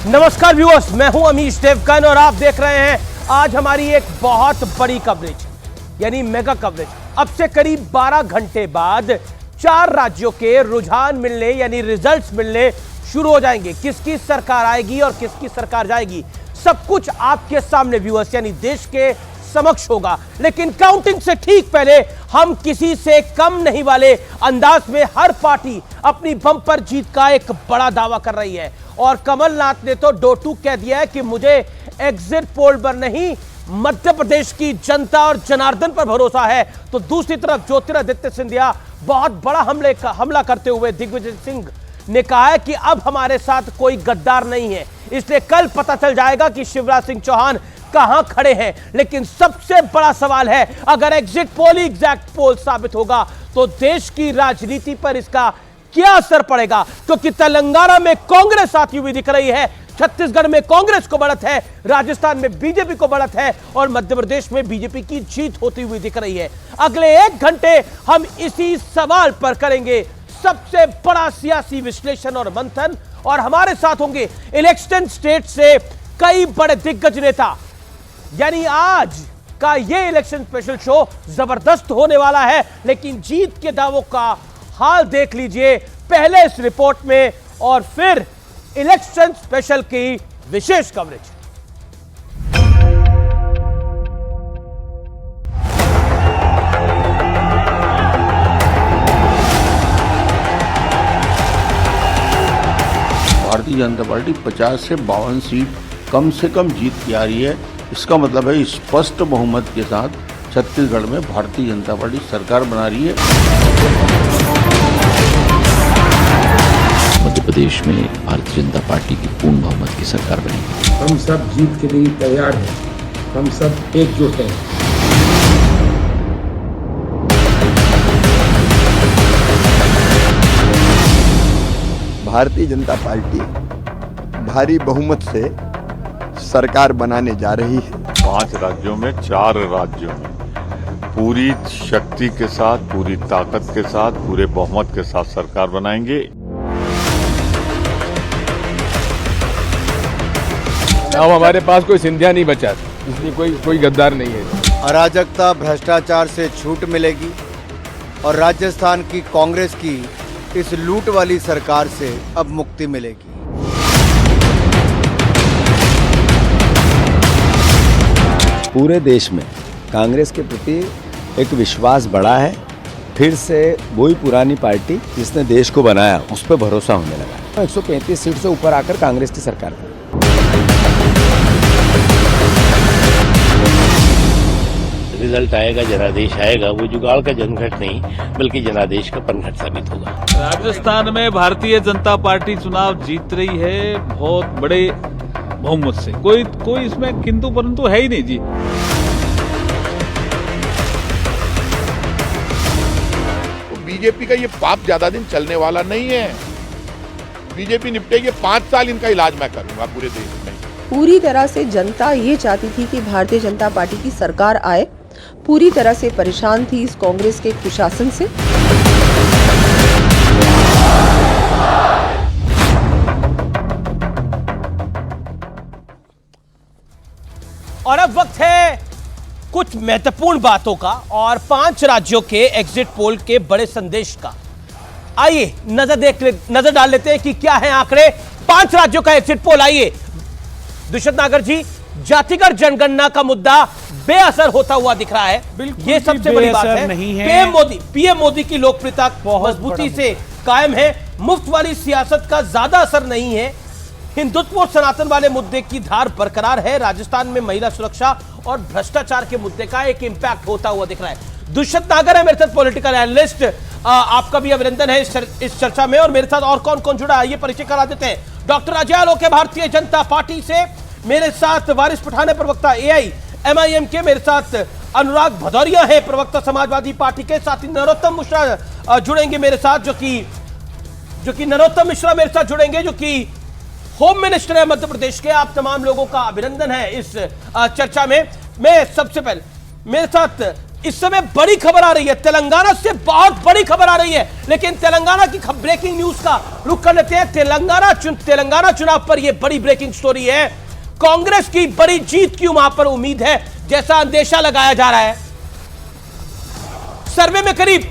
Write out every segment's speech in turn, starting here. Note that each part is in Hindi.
नमस्कार व्यूअर्स, मैं हूं अमीश देवगन और आप देख रहे हैं आज हमारी एक बहुत बड़ी कवरेज यानी मेगा कवरेज। अब से करीब 12 घंटे बाद 4 राज्यों के रुझान मिलने यानी रिजल्ट्स मिलने शुरू हो जाएंगे। किसकी सरकार आएगी और किसकी सरकार जाएगी, सब कुछ आपके सामने व्यूअर्स यानी देश के समक्ष होगा। लेकिन काउंटिंग से ठीक पहले हम किसी से कम नहीं वाले अंदाज में हर पार्टी अपनी बम्पर जीत का एक बड़ा दावा कर रही है और कमलनाथ ने तो डोटू कह दिया है कि मुझे एग्जिट पोल पर नहीं मध्य प्रदेश की जनता और जनार्दन पर भरोसा है। तो दूसरी तरफ ज्योतिरादित्य सिंधिया बहुत बड़ा हमला करते हुए दिग्विजय सिंह ने कहा है कि अब हमारे साथ कोई गद्दार नहीं है, इसलिए कल पता चल जाएगा कि शिवराज सिंह चौहान कहां खड़े हैं। लेकिन सबसे बड़ा सवाल है, अगर एग्जिट पोल ही एग्जैक्ट पोल साबित होगा तो देश की राजनीति पर इसका क्या असर पड़ेगा, क्योंकि तेलंगाना में कांग्रेस आती हुई दिख रही है, छत्तीसगढ़ में कांग्रेस को बढ़त है, राजस्थान में बीजेपी को बढ़त है और मध्य प्रदेश में बीजेपी की जीत होती हुई दिख रही है। अगले 1 घंटे हम इसी सवाल पर करेंगे सबसे बड़ा सियासी विश्लेषण और मंथन, और हमारे साथ होंगे इलेक्शन स्टेट से कई बड़े दिग्गज नेता। यानी आज का ये इलेक्शन स्पेशल शो जबरदस्त होने वाला है, लेकिन जीत के दावों का हाल देख लीजिए पहले इस रिपोर्ट में और फिर इलेक्शन स्पेशल की विशेष कवरेज। भारतीय जनता पार्टी 50 से 52 सीट कम से कम जीत के आ रही है। इसका मतलब है स्पष्ट बहुमत के साथ छत्तीसगढ़ में भारतीय जनता पार्टी सरकार बना रही है। मध्य प्रदेश में भारतीय जनता पार्टी की पूर्ण बहुमत की सरकार बनेगी। हम सब जीत के लिए तैयार हैं, हम सब एकजुट हैं। भारतीय जनता पार्टी भारी बहुमत से सरकार बनाने जा रही है। 5 राज्यों में 4 राज्यों में पूरी शक्ति के साथ, पूरी ताकत के साथ, पूरे बहुमत के साथ सरकार बनाएंगे। अब हमारे पास कोई सिंधिया नहीं बचा, इसलिए कोई गद्दार नहीं है। अराजकता भ्रष्टाचार से छूट मिलेगी और राजस्थान की कांग्रेस की इस लूट वाली सरकार से अब मुक्ति मिलेगी। पूरे देश में कांग्रेस के प्रति एक विश्वास बढ़ा है। फिर से वही पुरानी पार्टी जिसने देश को बनाया उस पर भरोसा होने लगा। 135 सीट से ऊपर आकर कांग्रेस की सरकार बनी। रिजल्ट आएगा, जनादेश आएगा, वो जुगाड़ का जनघट नहीं बल्कि जनादेश का पनघट साबित होगा। राजस्थान में भारतीय जनता पार्टी चुनाव जीत रही है बहुत बड़े बहुमत से, कोई इसमें किंतु परंतु है ही नहीं जी। बीजेपी का ये पाप ज्यादा दिन चलने वाला नहीं है। बीजेपी निपटेगी, 5 साल इनका इलाज मैं करूंगा पूरे देश में। पूरी तरह से जनता ये चाहती थी कि भारतीय जनता पार्टी की सरकार आए, पूरी तरह से परेशान थी इस कांग्रेस के कुशासन से। और अब वक्त है कुछ महत्वपूर्ण बातों का और 5 राज्यों के एग्जिट पोल के बड़े संदेश का। आइए नजर डाल लेते हैं कि क्या है आंकड़े 5 राज्यों का एग्जिट पोल। आइए दुष्यंत नागर जी, जातिगत जनगणना का मुद्दा बेअसर होता हुआ दिख रहा है, ये सबसे बड़ी बात है। पीएम मोदी की लोकप्रियता मजबूती से कायम है। मुफ्त वाली सियासत का ज्यादा असर नहीं है। हिंदुत्व और सनातन वाले मुद्दे की धार बरकरार है। राजस्थान में महिला सुरक्षा और भ्रष्टाचार के मुद्दे का एक इंपैक्ट होता हुआ दिख रहा है। दुष्यंत नागर है मेरे साथ, पॉलिटिकल एनालिस्ट। आपका भी अभिनंदन है इस चर्चा में। और मेरे साथ और कौन कौन जुड़ा है ये परिचय करा देते हैं। डॉक्टर अजय आलोक भारतीय जनता पार्टी से, मेरे साथ वारिस पठान है प्रवक्ता AIMIM के, मेरे साथ अनुराग भदौरिया है प्रवक्ता समाजवादी पार्टी के, साथ ही नरोत्तम मिश्रा जुड़ेंगे मेरे साथ, जो कि नरोत्तम मिश्रा मेरे साथ जुड़ेंगे जो कि होम मिनिस्टर है मध्य प्रदेश के। आप तमाम लोगों का अभिनंदन है इस चर्चा में। मैं सबसे पहले मेरे साथ इस समय बड़ी खबर आ रही है, तेलंगाना से बहुत बड़ी खबर आ रही है, लेकिन तेलंगाना की ब्रेकिंग न्यूज का रुख कर लेते हैं। तेलंगाना चुनाव पर यह बड़ी ब्रेकिंग स्टोरी है। कांग्रेस की बड़ी जीत की वहां पर उम्मीद है, जैसा अंदेशा लगाया जा रहा है। सर्वे में करीब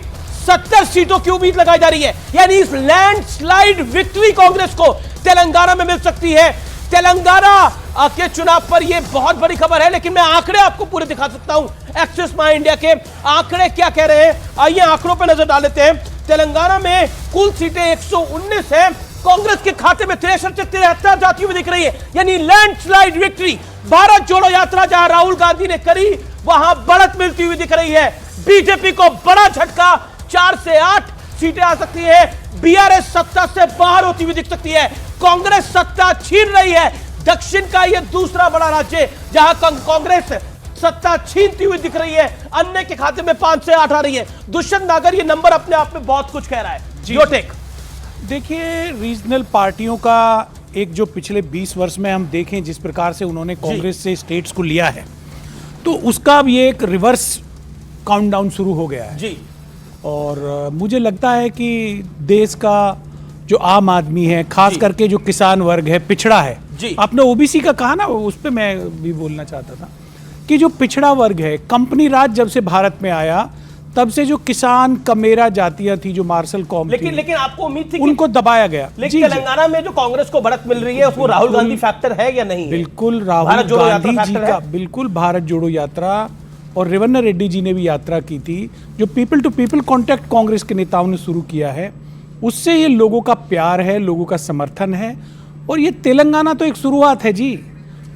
70 सीटों की उम्मीद लगाई जा रही है, यानी इस लैंडस्लाइड विक्ट्री कांग्रेस को तेलंगाना में मिल सकती है। तेलंगाना के चुनाव पर यह बहुत बड़ी खबर है, लेकिन मैं आंकड़े आपको पूरे दिखा सकता हूं। एक्सिस माई इंडिया के आंकड़े क्या कह रहे हैं, आइए आंकड़ों पर नजर डाल लेते हैं। तेलंगाना में कुल सीटें 119 है, कांग्रेस के खाते में 63 से 73 जाती हुई दिख रही है, यानी लैंडस्लाइड विक्ट्री। भारत जोड़ो यात्रा जहां राहुल गांधी ने करी, वहां बढ़त मिलती हुई दिख रही है। बीजेपी को बड़ा झटका, 4 से 8 सीटें आ सकती है। बीआरएस सत्ता से बाहर होती हुई दिख सकती है। कांग्रेस सत्ता छीन रही है। दक्षिण का यह दूसरा बड़ा राज्य जहां कांग्रेस सत्ता छीनती हुई दिख रही है। अन्य के खाते में 5 से 8 आ रही है। दुष्यंत नागर, ये नंबर अपने आप में बहुत कुछ कह रहा है। Your take. देखिए, रीजनल पार्टियों का एक जो पिछले 20 वर्ष में हम देखें जिस प्रकार से उन्होंने कांग्रेस से स्टेट्स को लिया है, तो उसका अब ये एक रिवर्स काउंटडाउन शुरू हो गया है जी। और मुझे लगता है कि देश का जो आम आदमी है, खास करके जो किसान वर्ग है, पिछड़ा है जी। आपने ओबीसी का कहा ना, उस पर मैं भी बोलना चाहता था कि जो पिछड़ा वर्ग है, कंपनी राज जब से भारत में आया तब से जो किसान कमेरा जातियां थी, जो मार्शल कौम थी, लेकिन आपको उम्मीद थी उनको दबाया गया। लेकिन तेलंगाना में जो कांग्रेस को बढ़त मिल रही है, उसको राहुल गांधी फैक्टर है या नहीं? बिल्कुल राहुल गांधी जी का, बिल्कुल भारत जोड़ो यात्रा, और रेवन्ना रेड्डी जी ने भी यात्रा की थी, जो people to people contact Congress के नेताओं ने शुरू किया है, उससे ये लोगों का प्यार है, लोगों का समर्थन है। और ये तेलंगाना तो एक शुरुआत है जी।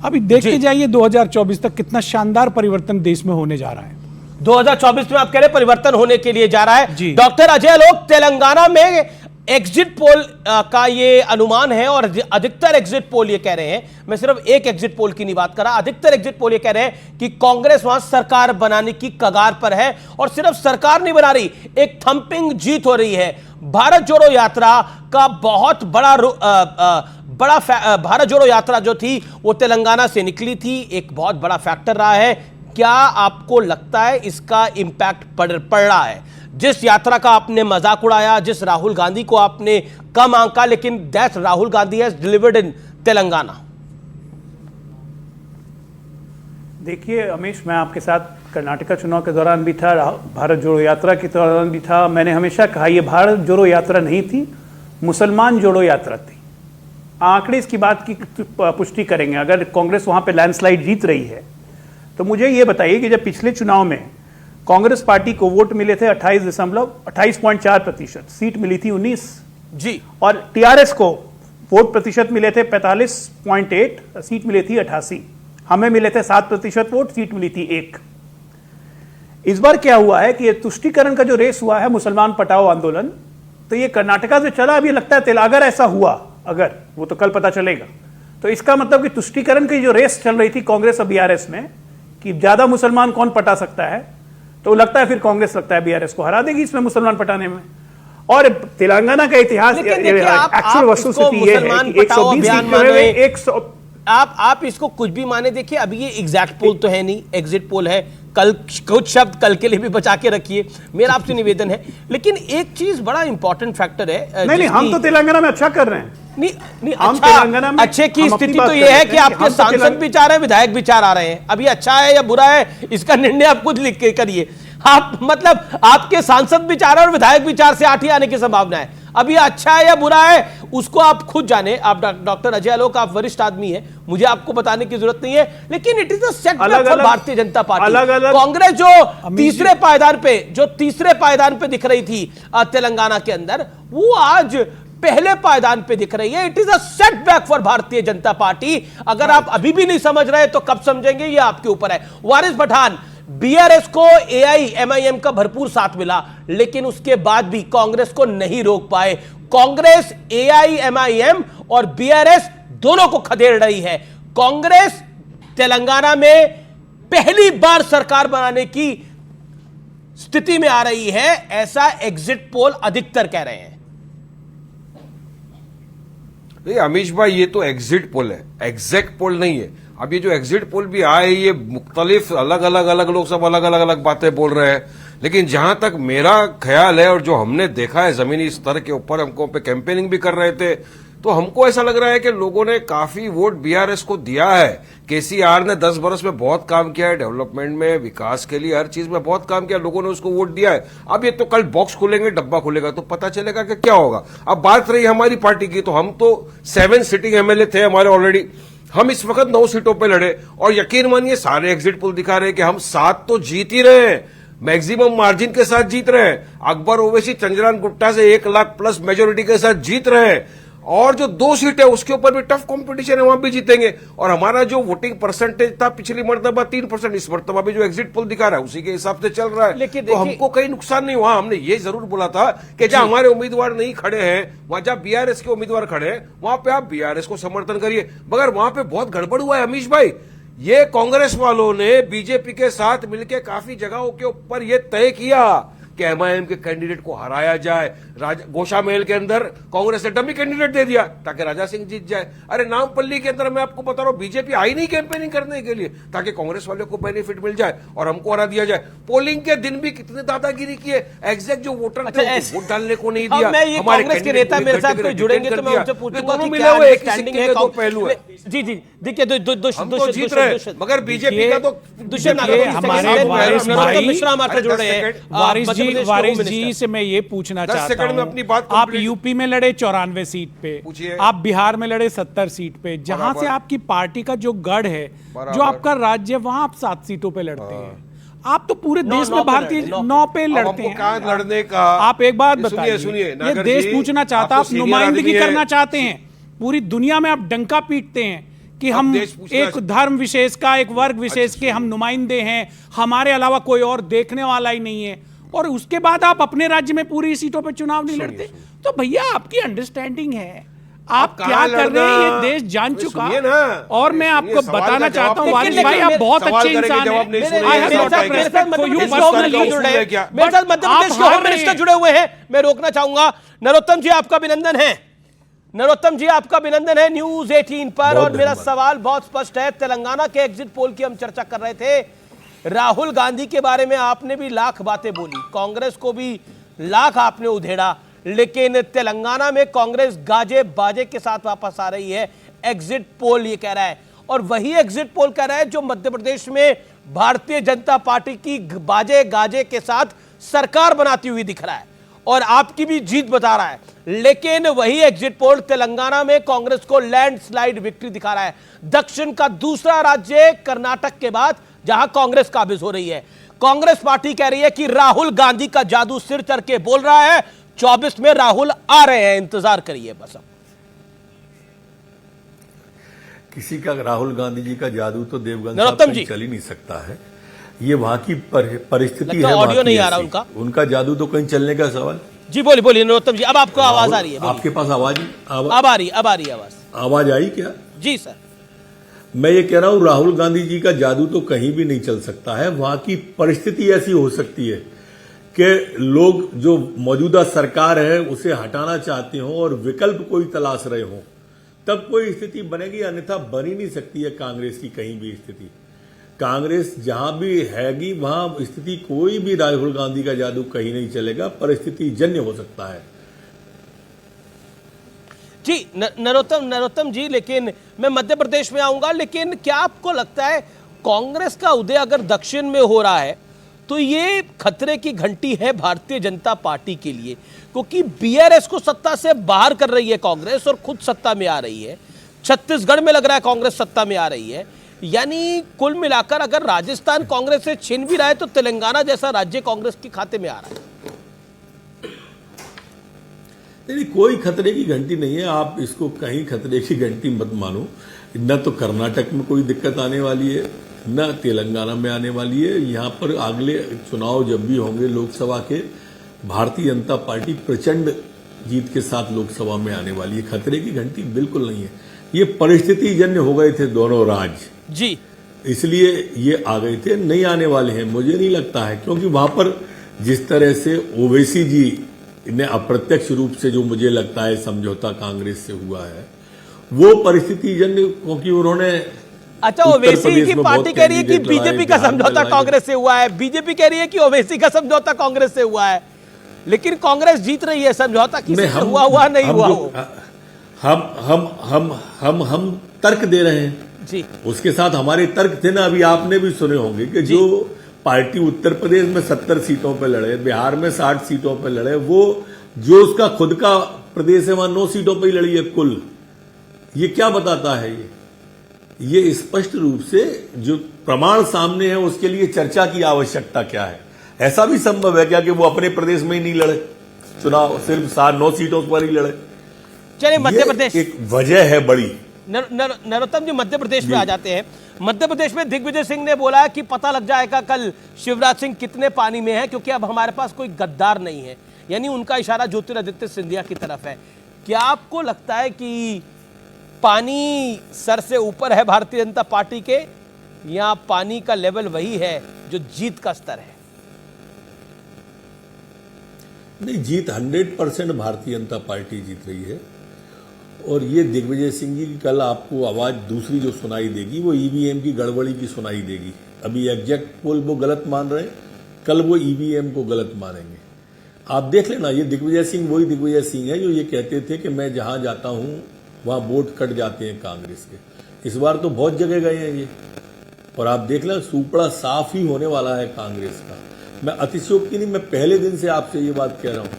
अभी देखते जाइए 2024 तक कितना शानदार परिवर्तन देश में होने जा रहा है। 2024 में आप कह रहे परिवर्तन होने के लिए जा रहा है। डॉक्टर अजय आलोक, तेलंगाना में एग्जिट पोल का ये अनुमान है, और अधिकतर एग्जिट पोल ये कह रहे हैं, मैं सिर्फ एक एग्जिट पोल की नहीं बात कर रहा, अधिकतर एग्जिट पोल ये कह रहे हैं कि कांग्रेस वहां सरकार बनाने की कगार पर है, और सिर्फ सरकार नहीं बना रही, एक थंपिंग जीत हो रही है। भारत जोड़ो यात्रा का बहुत बड़ा भारत जोड़ो यात्रा जो थी वो तेलंगाना से निकली थी, एक बहुत बड़ा फैक्टर रहा है। क्या आपको लगता है इसका इंपैक्ट पड़ रहा है? जिस यात्रा का आपने मजाक उड़ाया, जिस राहुल गांधी को आपने कम आंका, लेकिन that Rahul Gandhi has delivered इन तेलंगाना। देखिए अमीश, मैं आपके साथ कर्नाटका चुनाव के दौरान भी था, भारत जोड़ो यात्रा के दौरान भी था। मैंने हमेशा कहा यह भारत जोड़ो यात्रा नहीं थी, मुसलमान जोड़ो यात्रा थी। आंकड़े इसकी बात की पुष्टि करेंगे। अगर कांग्रेस वहां पे लैंडस्लाइड जीत रही है, तो मुझे ये बताइए कि जब पिछले चुनाव में कांग्रेस पार्टी को वोट मिले थे 28.4%, सीट मिली थी 19 जी, और टीआरएस को वोट प्रतिशत मिले थे 45.8, सीट मिली थी 88। हमें मिले थे 7% वोट, सीट मिली थी 1। इस बार क्या हुआ है कि ये तुष्टीकरण का जो रेस हुआ है, मुसलमान पटाओ आंदोलन, तो ये कर्नाटका से चला। अभी लगता है अगर ऐसा हुआ, अगर वो तो कल पता चलेगा, तो इसका मतलब कि तुष्टीकरण की जो रेस चल रही थी कांग्रेस और बीआरएस में कि ज्यादा मुसलमान कौन पटा सकता है, तो लगता है फिर कांग्रेस लगता है बीआरएस को हरा देगी इसमें मुसलमान पटाने में। और तेलंगाना का इतिहास, एक्चुअल वस्तुस्थिति ये है कि 120 आप इसको कुछ भी माने। देखिए अभी ये एग्जैक्ट पोल तो है नहीं, एग्जिट पोल है। कल कुछ शब्द कल के लिए भी बचा के रखिए, मेरा आपसे निवेदन है। लेकिन एक चीज बड़ा इंपॉर्टेंट फैक्टर है। नहीं, हम तो तेलंगाना में अच्छा कर रहे हैं। नहीं अच्छा, अच्छे की स्थिति तो यह है कि आपके सांसद भी चाह रहे हैं, विधायक भी चाह रहे हैं। अभी अच्छा है या बुरा है, इसका निर्णय आप खुद लिख के करिए। आप मतलब आपके सांसद भी चाह रहे हैं और विधायक भी 4 से 8 ही आने की संभावना है। अभी अच्छा है या बुरा है, उसको आप खुद जाने। आप डॉक्टर अजय आलोक, आप वरिष्ठ आदमी हैं, मुझे आपको बताने की जरूरत नहीं है। लेकिन it is a setback for Bharatiya Janata party. Congress जो तीसरे पायदान पे दिख रही थी तेलंगाना के अंदर, वो आज पहले पायदान पे दिख रही है। It is a setback for Bharatiya Janata party. अगर आप अभी भी नहीं समझ रहे तो कब समझेंगे, ये आपके ऊपर है। वारिस पठान, बीआरएस को एआईएमआईएम का भरपूर साथ मिला, लेकिन उसके बाद भी कांग्रेस को नहीं रोक पाए। कांग्रेस, एआईएमआईएम और बीआरएस दोनों को खदेड़ रही है। कांग्रेस तेलंगाना में पहली बार सरकार बनाने की स्थिति में आ रही है, ऐसा एग्जिट पोल अधिकतर कह रहे हैं। अमीश भाई, ये तो एग्जिट पोल है, एग्जैक्ट पोल नहीं है। अब ये जो एग्जिट पोल भी आए, ये मुख्तलिफ अलग अलग लोग सब अलग अलग बातें बोल रहे हैं, लेकिन जहां तक मेरा ख्याल है और जो हमने देखा है जमीनी स्तर के ऊपर, हमको पे कैंपेनिंग भी कर रहे थे, तो हमको ऐसा लग रहा है कि लोगों ने काफी वोट बीआरएस को दिया है। केसीआर ने 10 बरस में बहुत काम किया है, डेवलपमेंट में, विकास के लिए, हर चीज में बहुत काम किया, लोगों ने उसको वोट दिया है। अब ये तो कल बॉक्स खुलेंगे, डब्बा खुलेगा तो पता चलेगा कि क्या होगा। अब बात रही हमारी पार्टी की, तो हम तो 7 सिटिंग एमएलए थे हमारे ऑलरेडी, हम इस वक्त 9 सीटों पे लड़े और यकीन मानिए सारे एग्जिट पोल दिखा रहे हैं कि हम 7 तो जीत ही रहे हैं, मैक्सिमम मार्जिन के साथ जीत रहे हैं। अकबर ओवैसी चंद्रयान गुट्टा से 1 लाख प्लस मेजोरिटी के साथ जीत रहे हैं, और जो 2 सीट है उसके ऊपर भी टफ कंपटीशन है, वहां भी जीतेंगे। और हमारा जो वोटिंग परसेंटेज था पिछली मर्तबा 3%, इस मर्तबा भी जो एग्जिट पोल दिखा रहा है उसी के हिसाब से चल रहा है। तो हमको कहीं नुकसान नहीं हुआ। हमने ये जरूर बोला था कि जहां हमारे उम्मीदवार नहीं खड़े हैं, वहां जहां बीआरएस के उम्मीदवार खड़े हैं, वहां पे आप बीआरएस को समर्थन करिए। मगर वहां पे बहुत गड़बड़ हुआ है अमीश भाई। ये कांग्रेस वालों ने बीजेपी के साथ मिलकर काफी जगहों के ऊपर ये तय किया कि एमआईएम के कैंडिडेट को हराया जाए। गोशा महल के अंदर कांग्रेस ने डमी कैंडिडेट दे दिया ताकि राजा सिंह जीत जाए। अरे नामपल्ली के अंदर मैं आपको बता रहा हूं, बीजेपी आई नहीं कैंपेनिंग करने के लिए ताकि कांग्रेस वाले को बेनिफिट मिल जाए और हमको हरा दिया जाए। पोलिंग के दिन भी कितने दादागिरी किए, एग्जैक्ट जो वोटर थे वोट डालने को नहीं दिया। हमारे कांग्रेस के नेता मेरे साथ कोई जुड़ेंगे तो मैं उनसे पूछूंगा कि क्या अंडरस्टैंडिंग है। दो पहलू है। जी जी देखिए, जीत रहे मगर बीजेपी का तो वारिस जी से मैं ये पूछना चाहता हूं, आप यूपी में लड़े 94 सीट पे, आप बिहार में लड़े 70 सीट पे, जहां से आपकी पार्टी का जो गढ़ है, जो आपका राज्य है, वहां आप 7 सीटों पे लड़ते हैं। आप तो पूरे देश में भारतीय 9 पे लड़ते हैं। लड़ने का आप एक बात बताइए, ये देश पूछना चाहता, आप नुमाइंदगी करना चाहते हैं, पूरी दुनिया में आप डंका पीटते हैं कि हम एक धर्म विशेष का, एक वर्ग विशेष के हम नुमाइंदे हैं, हमारे अलावा कोई और देखने वाला ही नहीं है, और उसके बाद आप अपने राज्य में पूरी सीटों पे चुनाव नहीं लड़ते। तो भैया आपकी अंडरस्टैंडिंग है, आप क्या कर रहे हैं ये देश जान चुका। और मैं आपको बताना चाहता हूँ वारिस भाई, आप बहुत अच्छे इंसान हैं, जुड़े हुए हैं। मैं रोकना चाहूंगा, नरोत्तम जी आपका अभिनंदन है, नरोत्तम जी आपका अभिनंदन है न्यूज 18 पर। और मेरा सवाल बहुत स्पष्ट है, तेलंगाना के एग्जिट पोल की हम चर्चा कर रहे थे, राहुल गांधी के बारे में आपने भी लाख बातें बोली, कांग्रेस को भी लाख आपने उधेड़ा, लेकिन तेलंगाना में कांग्रेस गाजे बाजे के साथ वापस आ रही है, एग्जिट पोल ये कह रहा है। और वही एग्जिट पोल कह रहा है जो मध्य प्रदेश में भारतीय जनता पार्टी की बाजे गाजे के साथ सरकार बनाती हुई दिख रहा है और आपकी भी जीत बता रहा है। लेकिन वही एग्जिट पोल तेलंगाना में कांग्रेस को लैंडस्लाइड विक्ट्री दिखा रहा है। दक्षिण का दूसरा राज्य कर्नाटक के बाद जहां कांग्रेस काबिज हो रही है। कांग्रेस पार्टी कह रही है कि राहुल गांधी का जादू सिर चढ़ के बोल रहा है, 24 में राहुल आ रहे हैं, इंतजार करिए बस। किसी का राहुल गांधी जी का जादू तो देवगन नरोत्तम जी चल ही नहीं सकता है, ये वहां की परिस्थिति है। ऑडियो नहीं आ रहा उनका जादू तो कहीं चलने का सवाल। जी बोलिए बोलिए नरोत्तम जी, अब आपको आवाज आ रही है, आपके पास आवाज अब आ रही आवाज आई क्या? जी सर, मैं ये कह रहा हूं राहुल गांधी जी का जादू तो कहीं भी नहीं चल सकता है। वहां की परिस्थिति ऐसी हो सकती है कि लोग जो मौजूदा सरकार है उसे हटाना चाहते हो और विकल्प कोई तलाश रहे हो, तब कोई स्थिति बनेगी, अन्यथा बन ही नहीं सकती है कांग्रेस की कहीं भी स्थिति। कांग्रेस जहां भी हैगी वहां स्थिति, कोई भी राहुल गांधी का जादू कहीं नहीं चलेगा, परिस्थिति जन्य हो सकता है। जी नरोत्तम जी, लेकिन मैं मध्य प्रदेश में आऊंगा, लेकिन क्या आपको लगता है कांग्रेस का उदय अगर दक्षिण में हो रहा है तो ये खतरे की घंटी है भारतीय जनता पार्टी के लिए, क्योंकि बीआरएस को सत्ता से बाहर कर रही है कांग्रेस और खुद सत्ता में आ रही है। छत्तीसगढ़ में लग रहा है कांग्रेस सत्ता में आ रही है, यानी कुल मिलाकर अगर राजस्थान कांग्रेस से छिन भी रहा है तो तेलंगाना जैसा राज्य कांग्रेस के खाते में आ रहा है। नहीं, कोई खतरे की घंटी नहीं है, आप इसको कहीं खतरे की घंटी मत मानो। न तो कर्नाटक में कोई दिक्कत आने वाली है, न तेलंगाना में आने वाली है। यहाँ पर अगले चुनाव जब भी होंगे लोकसभा के, भारतीय जनता पार्टी प्रचंड जीत के साथ लोकसभा में आने वाली है। खतरे की घंटी बिल्कुल नहीं है, ये परिस्थिति जन्य हो गए थे दोनों राज्य जी, इसलिए ये आ गए थे, नहीं आने वाले हैं मुझे नहीं लगता है, क्योंकि वहां पर जिस तरह से ओवैसी जी ने अप्रत्यक्ष रूप से जो मुझे लगता है समझौता कांग्रेस से हुआ है, वो परिस्थिति जन्य, क्योंकि उन्होंने अच्छा, ओवैसी की पार्टी कह रही है कि बीजेपी का समझौता कांग्रेस से हुआ है, बीजेपी कह रही है कि ओवैसी का समझौता कांग्रेस से हुआ है, लेकिन कांग्रेस जीत रही है। समझौता किसी से हुआ नहीं हुआ, हम तर्क दे रहे हैं जी। उसके साथ हमारे तर्क थे ना, अभी आपने भी सुने होंगे कि जो पार्टी उत्तर प्रदेश में 70 सीटों पर लड़े, बिहार में 60 सीटों पर लड़े, वो जो उसका खुद का प्रदेश है वहां 9 सीटों पर ही लड़ी है कुल। ये क्या बताता है? ये स्पष्ट रूप से जो प्रमाण सामने है उसके लिए चर्चा की आवश्यकता क्या है? ऐसा भी संभव है क्या कि वो अपने प्रदेश में ही नहीं लड़े चुनाव, सिर्फ 9 सीटों पर ही लड़े? चलिए मध्य प्रदेश एक वजह है बड़ी। नरोत्तम जी मध्य प्रदेश में आ जाते हैं। मध्य प्रदेश में दिग्विजय सिंह ने बोला है कि पता लग जाएगा कल शिवराज सिंह कितने पानी में है, क्योंकि अब हमारे पास कोई गद्दार नहीं है। यानी उनका इशारा ज्योतिरादित्य सिंधिया की तरफ है। क्या आपको लगता है कि पानी सर से ऊपर है भारतीय जनता पार्टी के, या पानी का लेवल वही है जो जीत का स्तर है? नहीं, जीत 100% भारतीय जनता पार्टी जीत रही है। और ये दिग्विजय सिंह जी की कल आपको आवाज दूसरी जो सुनाई देगी वो ईवीएम की गड़बड़ी की सुनाई देगी। अभी एग्जैक्ट पोल वो गलत मान रहे हैं, कल वो ईवीएम को गलत मानेंगे। आप देख लेना, ये दिग्विजय सिंह वही दिग्विजय सिंह है जो ये कहते थे कि मैं जहां जाता हूं वहां वोट कट जाते हैं कांग्रेस के। इस बार तो बहुत जगह गए हैं ये, और आप देख लें सुपड़ा साफ ही होने वाला है कांग्रेस का। मैं अतिशयोक्ति नहीं, मैं पहले दिन से आपसे ये बात कह रहा हूं।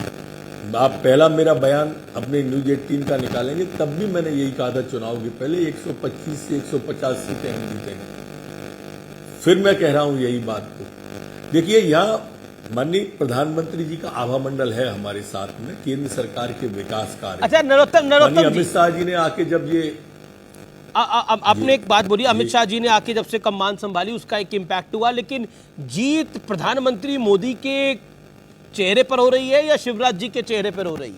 आप पहला मेरा बयान अपने न्यूज 18 का निकालेंगे, तब भी मैंने यही कहा था चुनाव के पहले 125 से 150 सीटें हम जीतेंगे। फिर मैं कह रहा हूं यही बात को। देखिए, यहां माननीय प्रधानमंत्री जी का आभा मंडल है हमारे साथ में, केंद्र सरकार के विकास कार्य। अच्छा, नरोत्तम अमित शाह जी ने आके जब ये आपने एक बात बोली, अमित शाह जी ने आके जब से कमान संभाली उसका एक इम्पैक्ट हुआ, लेकिन जीत प्रधानमंत्री मोदी के चेहरे पर हो रही है या शिवराज जी के चेहरे पर हो रही है?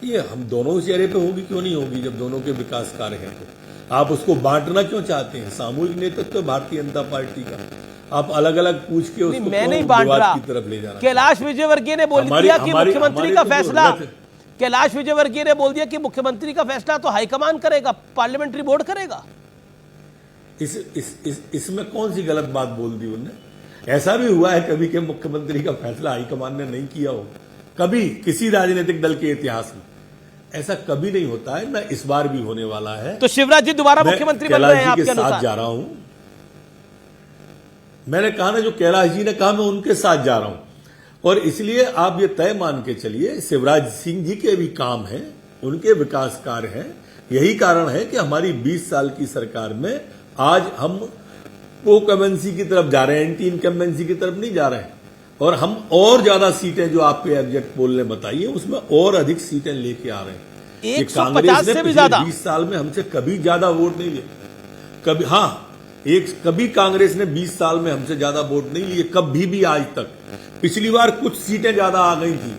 ये हम दोनों चेहरे पे होगी, क्यों नहीं होगी? जब दोनों के विकास कार्य हैं तो आप उसको बांटना क्यों चाहते हैं? सामूहिक नेतृत्व तो भारतीय जनता पार्टी का, आप अलग अलग पूछ के उसको मैं नहीं बांट रहा। की तरफ ले जाना। कैलाश विजयवर्गीय ने बोल दिया कि मुख्यमंत्री का फैसला, कैलाश विजयवर्गीय ने बोल दिया कि मुख्यमंत्री का फैसला तो हाईकमान करेगा, पार्लियामेंट्री बोर्ड करेगा। इसमें कौन सी गलत बात बोल दी उन्होंने? ऐसा भी हुआ है कभी कि मुख्यमंत्री का फैसला हाईकमान ने नहीं किया हो? कभी किसी राजनीतिक दल के इतिहास में ऐसा कभी नहीं होता है, ना इस बार भी होने वाला है। तो शिवराज जी दोबारा मुख्यमंत्री बन रहे हैं आपके अनुसार? साथ जा रहा हूं, मैंने कहा ना, जो कैलाश जी ने कहा मैं उनके साथ जा रहा हूं। और इसलिए आप ये तय मान के चलिए, शिवराज सिंह जी के भी काम है, उनके विकास कार्य हैं। यही कारण है कि हमारी 20 साल की सरकार में आज हम प्रो-कमेंसी की तरफ जा रहे हैं, एंटी इनकम्बेंसी की तरफ नहीं जा रहे हैं। और हम और ज्यादा सीटें जो आपके एग्जैक्ट पोल ने बताई है उसमें और अधिक सीटें लेके आ रहे हैं। 150 से भी ज्यादा 20 साल में हमसे कभी ज्यादा वोट नहीं लिए, कभी। कभी कांग्रेस ने 20 साल में हमसे ज्यादा वोट नहीं लिए, कभी भी आज तक। पिछली बार कुछ सीटें ज्यादा आ गई थी,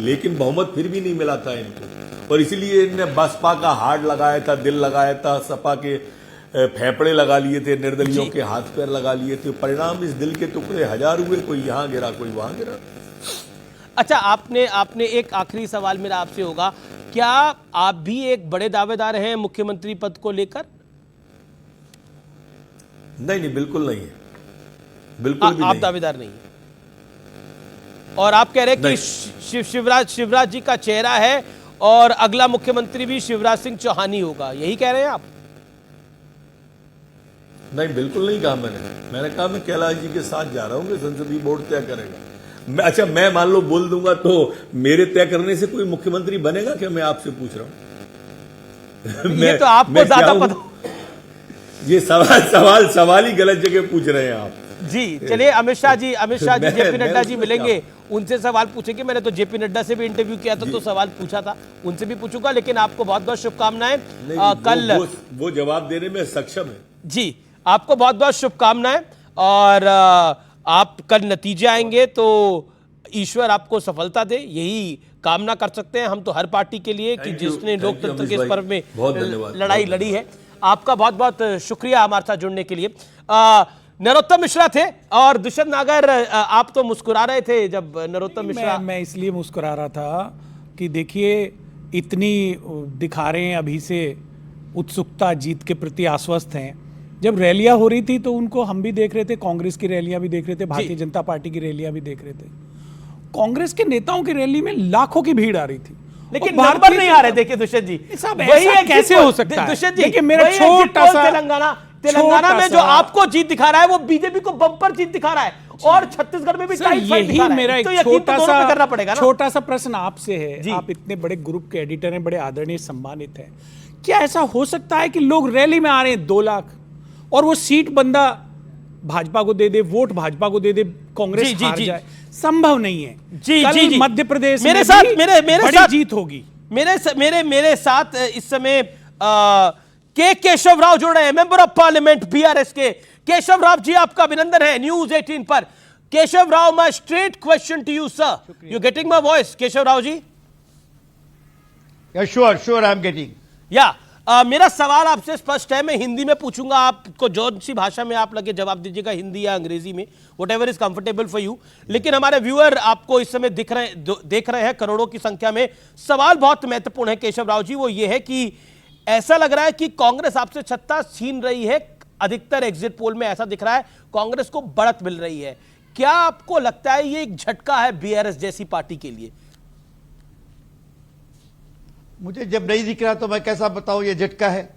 लेकिन बहुमत फिर भी नहीं मिला था इनको, और इसलिए इनने बसपा का हार्ड लगाया था, दिल लगाया था, सपा के फेफड़े लगा लिए थे, निर्दलियों के हाथ पैर लगा लिए थे। परिणाम इस दिल के टुकड़े 1000 हुए, कोई यहां गिरा कोई वहां गिरा। अच्छा, आपने एक आखिरी सवाल मेरा आपसे होगा, क्या आप भी एक बड़े दावेदार हैं मुख्यमंत्री पद को लेकर? नहीं, बिल्कुल नहीं है, बिल्कुल भी आप नहीं। दावेदार नहीं है, और आप कह रहे हैं कि शिवराज जी का चेहरा है और अगला मुख्यमंत्री भी शिवराज सिंह चौहान ही होगा, यही कह रहे हैं आप? नहीं, बिल्कुल नहीं कहा मैंने कहा मैं कैलाश जी के साथ जा रहा हूं कि संसदीय बोर्ड तय करेगा। अच्छा, मैं मान लो बोल दूंगा तो मेरे तय करने से कोई मुख्यमंत्री बनेगा क्या? मैं आपसे पूछ रहा हूं। ये तो आपको ज्यादा पता। ये सवाल ही गलत जगह पूछ रहे हैं आप जी। चलिए, अमित शाह जी जेपी नड्डा जी मिलेंगे, उनसे सवाल पूछेंगे। मैंने तो जेपी नड्डा से भी इंटरव्यू किया था तो सवाल पूछा था, उनसे भी पूछूंगा। लेकिन आपको बहुत बहुत शुभकामनाएं। कल वो जवाब देने में सक्षम है जी। आपको बहुत बहुत शुभकामनाएं, और आप कल नतीजे आएंगे तो ईश्वर आपको सफलता दे, यही कामना कर सकते हैं हम तो हर पार्टी के लिए कि जिसने लोकतंत्र के इस पर्व में लड़ाई लड़ी है। आपका बहुत बहुत शुक्रिया हमारे साथ जुड़ने के लिए। नरोत्तम मिश्रा थे और दुष्यंत नागर, आप तो मुस्कुरा रहे थे जब नरोत्तम मिश्रा। मैं इसलिए मुस्कुरा रहा था कि देखिए, इतनी दिखा रहे हैं अभी से उत्सुकता, जीत के प्रति आश्वस्त हैं। जब रैलियां हो रही थी तो उनको हम भी देख रहे थे, कांग्रेस की रैलियां भी देख रहे थे, भारतीय जनता पार्टी की रैलियां भी देख रहे थे। कांग्रेस के नेताओं की रैली में लाखों की भीड़ आ रही थी, लेकिन नंबर नहीं आ रहे। देखिए दुष्यंत जी, वही कैसे हो सकता है? दुष्यंत जी, देखिए मेरा छोटा सा तेलंगाना में जो आपको जीत दिखा रहा है वो बीजेपी को बम्पर जीत दिखा रहा है, और छत्तीसगढ़ में भी टाइट फाइट दिखा रहा है। मेरा एक छोटा सा प्रश्न आपसे है, आप इतने बड़े ग्रुप के एडिटर हैं, बड़े आदरणीय सम्मानित हैं, क्या ऐसा हो सकता है कि लोग रैली में आ रहे हैं 2 लाख और वो सीट बंदा भाजपा को दे दे, वोट भाजपा को दे दे, कांग्रेस हार जाए? संभव नहीं है। जी मध्य प्रदेश मेरे साथ बड़ी जीत होगी। मेरे साथ इस समय के केशव राव जुड़ रहे हैं, मेंबर ऑफ पार्लियामेंट बीआरएस के। केशव राव जी, आपका अभिनंदन है न्यूज 18 पर। Keshav Rao, my straight question to you sir, you getting my voice? Keshav Rao ji, sure I am getting. मेरा सवाल आपसे स्पष्ट है, मैं हिंदी में पूछूंगा, आपको जो सी भाषा में आप लगे जवाब दीजिएगा, हिंदी या अंग्रेजी में, whatever is comfortable for you. लेकिन हमारे व्यूअर आपको इस समय देख रहे हैं करोड़ों की संख्या में। सवाल बहुत महत्वपूर्ण है केशव राव जी, वो ये है कि ऐसा लग रहा है कि कांग्रेस आपसे सत्ता छीन रही है, अधिकतर एग्जिट पोल में ऐसा दिख रहा है, कांग्रेस को बढ़त मिल रही है। क्या आपको लगता है ये एक झटका है बीआरएस जैसी पार्टी के लिए? मुझे जब नहीं दिख रहा तो मैं कैसा बताऊं ये झटका है?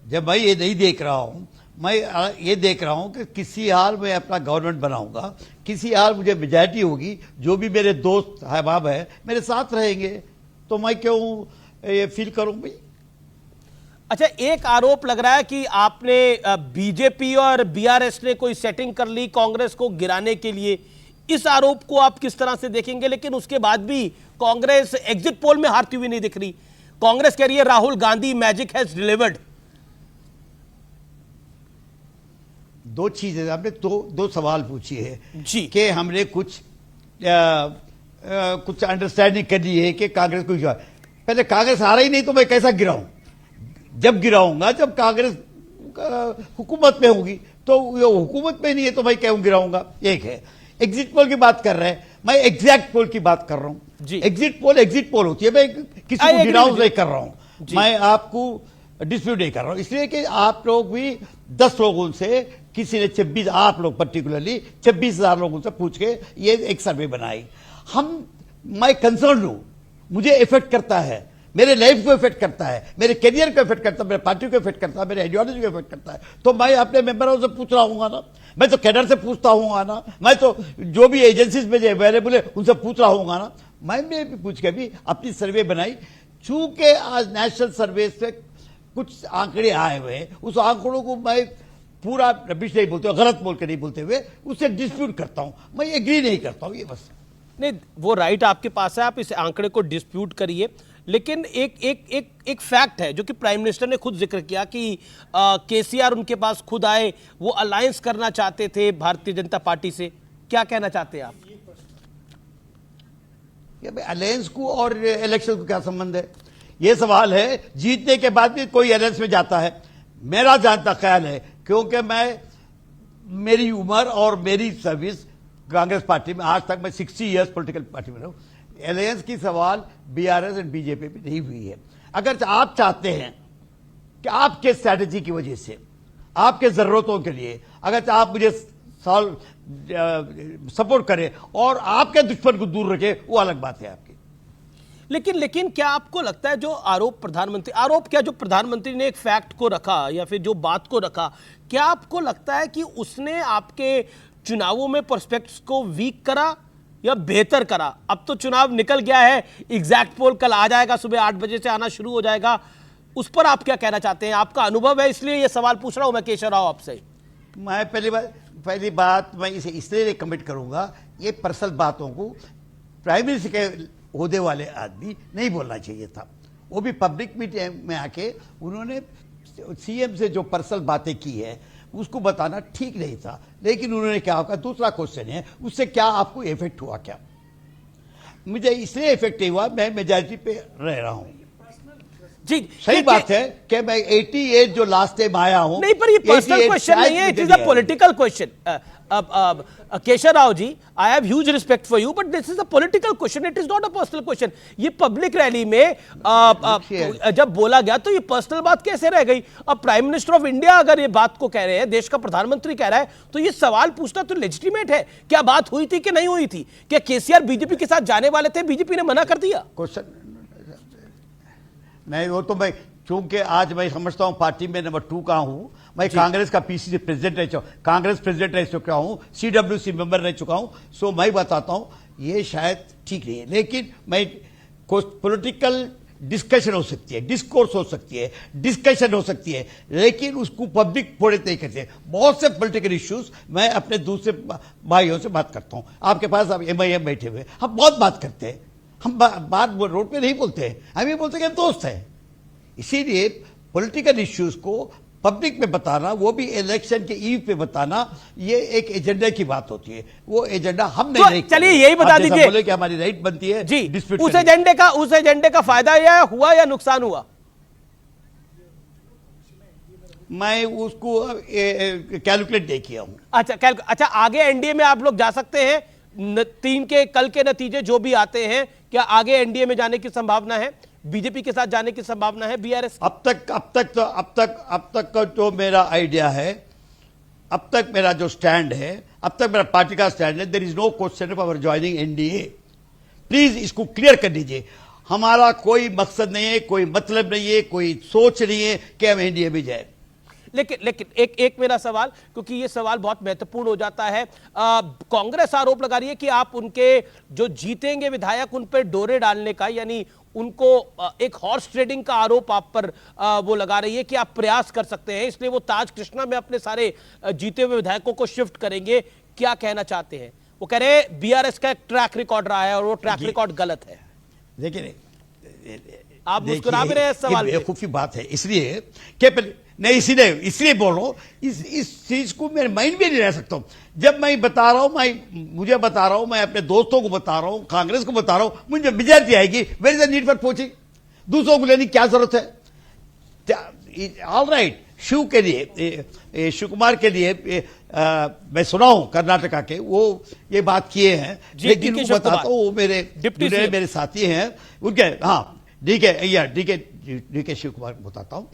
जब मैं ये नहीं देख रहा हूं, मैं ये देख रहा हूं कि किसी हाल में अपना गवर्नमेंट बनाऊंगा, किसी हाल मुझे मेजॉरिटी होगी, जो भी मेरे दोस्त अहबाब है मेरे साथ रहेंगे, तो मैं क्यों ये फील करूं भाई? अच्छा, एक आरोप लग रहा है कि आपने बीजेपी और बीआरएस ने कोई सेटिंग कर ली कांग्रेस को गिराने के लिए। इस आरोप को आप किस तरह से देखेंगे? लेकिन उसके बाद भी कांग्रेस एग्जिट पोल में हारती हुई नहीं दिख रही। कांग्रेस कह रही है Rahul Gandhi magic has delivered. 2 चीजें आपने दो सवाल पूछी है जी, कि हमने कुछ अंडरस्टैंडिंग कर ली है कि कांग्रेस को पहले कांग्रेस हारा ही नहीं तो मैं कैसा गिराऊं? जब गिराऊंगा जब कांग्रेस हुकूमत में होगी, तो ये हुकूमत में नहीं है तो मैं क्यों गिराऊंगा? एक है। एग्जिट पोल की बात कर रहे हैं, मैं एग्जैक्ट पोल की बात कर रहा हूं। एग्जिट पोल होती है, मैं किसी को डिनाउंस नहीं कर रहा हूं, मैं आपको डिस्प्यूट नहीं कर रहा हूं, इसलिए कि आप लोग भी 10 लोगों से, किसी ने 26, आप लोग पर्टिकुलरली 26,000 लोगों से पूछ के ये एक सर्वे बनाई। मैं कंसर्न हूं, मुझे इफेक्ट करता है, मेरे लाइफ को इफेक्ट करता है, मेरे करियर को इफेक्ट करता है, मेरे पार्टी को इफेक्ट करता है, मेरे आइडियोलॉजी को इफेक्ट करता है, तो मैं अपने मेंबरों से पूछ रहा हूँ ना, मैं तो कैडर से पूछता हूँ ना, मैं तो जो भी एजेंसीज में जो अवेलेबल है उनसे पूछ रहा हूँ ना। मैंने भी पूछ के भी अपनी सर्वे बनाई, चूंकि आज नेशनल सर्वे से कुछ आंकड़े आए हुए हैं, उस आंकड़ों को मैं पूरा रबिश नहीं बोलते, गलत बोल के नहीं बोलते हुए उससे डिस्प्यूट करता हूँ, मैं एग्री नहीं करता हूँ। ये बस नहीं, वो राइट आपके पास है, आप इस आंकड़े को डिस्प्यूट करिए, लेकिन एक फैक्ट है जो कि प्राइम मिनिस्टर ने खुद जिक्र किया कि केसीआर उनके पास खुद आए, वो अलायंस करना चाहते थे भारतीय जनता पार्टी से। क्या कहना चाहते हैं आप? अलायंस को और इलेक्शन को क्या संबंध है? ये सवाल है, जीतने के बाद भी कोई अलायंस में जाता है? मेरा जहां तक ख्याल है, क्योंकि मेरी उम्र और मेरी सर्विस कांग्रेस पार्टी में, आज तक मैं 60 इयर्स पॉलिटिकल पार्टी में हूं, अलायंस की सवाल बीआरएस और बीजेपी में नहीं हुई है। अगर आप चाहते हैं कि आपके स्ट्रैटेजी की वजह से, आपके जरूरतों के लिए, अगर आप मुझे सपोर्ट करें और आपके दुश्मन को दूर रखें, वो अलग बात है आपकी। लेकिन क्या आपको लगता है जो जो प्रधानमंत्री ने एक फैक्ट को रखा या फिर जो बात को रखा, क्या आपको लगता है कि उसने आपके चुनावों में प्रोस्पेक्ट्स को वीक करा या बेहतर करा? अब तो चुनाव निकल गया है, एग्जैक्ट पोल कल आ जाएगा, सुबह 8 बजे से आना शुरू हो जाएगा, उस पर आप क्या कहना चाहते हैं? आपका अनुभव है, इसलिए यह सवाल पूछ रहा हूं मैं केशव राव आपसे। मैं पहली बात मैं इसे इसलिए कमिट करूंगा, ये पर्सनल बातों को प्राइम मिनिस्टर के होदे वाले आदमी नहीं बोलना चाहिए था। वो भी पब्लिक मीटिंग में आके उन्होंने सीएम से जो पर्सनल बातें की है उसको बताना ठीक नहीं था, लेकिन उन्होंने क्या कहा? दूसरा क्वेश्चन है, उससे क्या आपको इफेक्ट हुआ? क्या मुझे इसलिए इफेक्ट नहीं हुआ, मैं मेजॉरिटी पे रह रहा हूं। जी सही बात है कि मैं 88 जो लास्ट टाइम आया हूं, नहीं, पर ये पर्सनल क्वेश्चन नहीं है, it is a political question. Keshav Rao ji, I have huge respect for you, but this is a political question, it is not a personal question. ये पब्लिक रैली में जब बोला गया तो ये पर्सनल बात कैसे रह गई? अब प्राइम मिनिस्टर ऑफ इंडिया अगर ये बात को कह रहे हैं, देश का प्रधानमंत्री कह रहा है, तो ये सवाल पूछना तो लेजिटिमेट है। क्या बात हुई थी कि नहीं हुई थी? क्या केसीआर बीजेपी के साथ जाने वाले थे, बीजेपी ने मना कर दिया? क्वेश्चन नहीं, वो तो मैं चूंकि आज मैं समझता हूं पार्टी में नंबर 2 का हूं, मैं कांग्रेस का पीसीसी प्रेसिडेंट रह चुका, कांग्रेस प्रेसिडेंट रह चुका हूं, सीडब्ल्यूसी मेंबर रह चुका हूं, सो मैं बताता हूं ये शायद ठीक नहीं है, लेकिन मैं पॉलिटिकल डिस्कशन हो सकती है, डिस्कोर्स हो सकती है, डिस्कशन हो सकती है, लेकिन उसको पब्लिक फोड़े नहीं करते। बहुत से पॉलिटिकल इश्यूज मैं अपने दूसरे भाइयों से बात करता हूं, आपके पास अब MIM बैठे हुए, हम बहुत बात करते हैं, हम बात रोड पे नहीं बोलते हैं, हम ये बोलते हैं कि दोस्त हैं। इसीलिए पॉलिटिकल इश्यूज को पब्लिक में बताना, वो भी इलेक्शन के ईव पे बताना, ये एक एजेंडा की बात होती है, वो एजेंडा हम नहीं। चलिए यही बता दीजिए, बोले कि हमारी राइट बनती है जी, उस एजेंडे का फायदा या हुआ या नुकसान हुआ? मैं उसको कैलकुलेट नहीं किया हूं। अच्छा, आगे एनडीए में आप लोग जा सकते हैं? 3 के कल के नतीजे जो भी आते हैं, क्या आगे एनडीए में जाने की संभावना है? बीजेपी के साथ जाने की संभावना है बीआरएस? अब तक का जो मेरा आइडिया है, अब तक मेरा जो स्टैंड है, अब तक मेरा पार्टी का स्टैंड है, there is no question of our joining NDA. Please इसको क्लियर कर दीजिए। हमारा कोई मकसद नहीं है, कोई मतलब नहीं है, कोई सोच नहीं है कि हम एनडीए में जाए। लेकिन एक मेरा सवाल, क्योंकि ये सवाल बहुत महत्वपूर्ण हो जाता है। कांग्रेस आरोप लगा रही है कि आप उनके जो जीतेंगे विधायक उन पर डोरे डालने का, यानी उनको एक हॉर्स ट्रेडिंग का आरोप आप पर वो लगा रही है कि आप प्रयास कर सकते हैं, इसलिए वो ताज कृष्णा में अपने सारे जीते हुए विधायकों को शिफ्ट करेंगे। क्या कहना चाहते हैं? वो कह रहे हैं बीआरएस का एक ट्रैक रिकॉर्ड रहा है और वो ट्रैक रिकॉर्ड गलत है। देखिए, आप मुस्कुरा भी रहे हैं सवाल पे। बेवकूफी बात है, इसलिए कि नहीं, इसलिए बोल रहा हूं, इस चीज को मेरे माइंड में नहीं रह सकता हूं। जब मैं बता रहा हूं, मुझे बता रहा हूं, मैं अपने दोस्तों को बता रहा हूं, कांग्रेस को बता रहा हूं, मुझे मेजॉरिटी आएगी, where is the need for poaching? दूसरों को लेने की क्या जरूरत है? ऑल राइट, शिव के लिए, शिव कुमार के लिए मैं सुना हूं कर्नाटका के, वो ये बात किए हैं, लेकिन वो बताता हूं, वो मेरे साथी हैं उनके, हाँ डीके शिव कुमार को बताता हूं,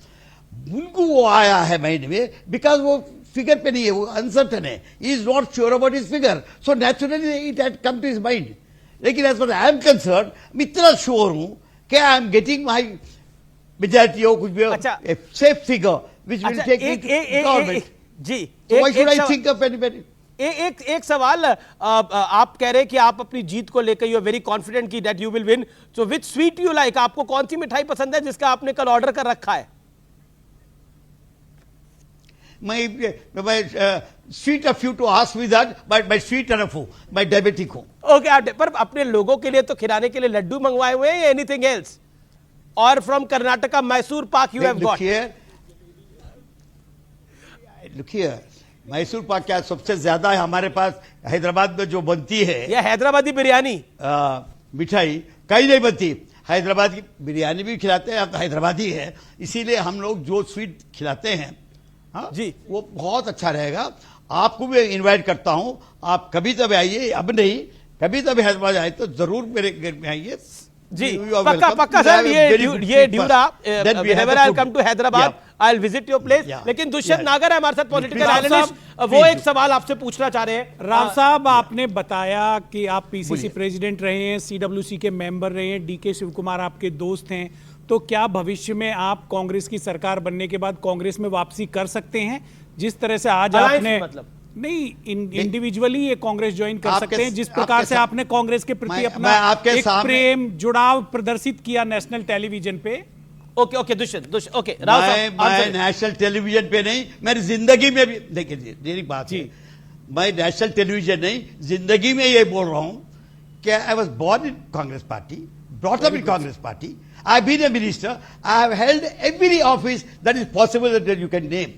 उनको वो आया है माइंड में, बिकॉज वो फिगर पे नहीं है, वो अनसर्टन है, is not sure about his figure, so naturally it had come to his mind. लेकिन as far I am concern, मैं इतना श्योर हूं कि I am getting my majority और कुछ भी safe figure which will take government. जी, why should I think of anybody? एक सवाल, आप कह रहे हैं कि आप अपनी जीत को लेकर यू आर वेरी कॉन्फिडेंट की that you will win, so which sweet you like? आपको कौन सी मिठाई पसंद है जिसका आपने कल ऑर्डर कर रखा है? मैं sweet of you to ask me that, but मैं स्वीट एनफ हूं, मैं डायबिटिक हूं। ओके, पर अपने लोगों के लिए तो खिलाने के लिए लड्डू मंगवाए हुए हैं या एनीथिंग एल्स? और from Karnataka Mysore pak you have got? Look here, Mysore pak क्या सबसे ज्यादा है हमारे पास हैदराबाद में जो बनती है, या हैदराबादी बिरयानी मिठाई कहीं नहीं बनती। हैदराबाद की बिरयानी भी खिलाते हैं, हैदराबादी है, इसीलिए हम लोग जो स्वीट खिलाते हैं, हाँ जी, वो बहुत अच्छा रहेगा। आपको भी इनवाइट करता हूं, आप कभी तब आइए, अब नहीं, कभी तब हैदराबाद आए तो जरूर मेरे घर में आइए जी, पक्का सर। ये dura, whenever I'll come to Hyderabad, I'll visit your place। लेकिन दुष्यंत नागर है हमारे साथ, पॉलिटिकल एनालिस्ट, वो एक सवाल आपसे पूछना चाह रहे हैं। राव साहब, आपने बताया कि आप पीसीसी प्रेसिडेंट रहे हैं, सीडब्ल्यूसी के मेंबर रहे हैं, डीके शिव कुमार आपके दोस्त हैं, तो क्या भविष्य में आप कांग्रेस की सरकार बनने के बाद कांग्रेस में वापसी कर सकते हैं? जिस तरह से आज आपने नहीं इंडिविजुअली ये कांग्रेस ज्वाइन कर सकते हैं, जिस प्रकार से आपने कांग्रेस के प्रति अपना एक प्रेम जुड़ाव प्रदर्शित किया नेशनल टेलीविजन पे। ओके दुष्यंत, ओके मैं नेशनल टेलीविजन पे नहीं, मेरी जिंदगी में भी, देखिए मेरी बात है, मैं नेशनल टेलीविजन नहीं, जिंदगी में ये बोल रहा हूं कि I was born in Congress party, brought up in Congress party. I've been a minister. I have held every office that is possible that you can name.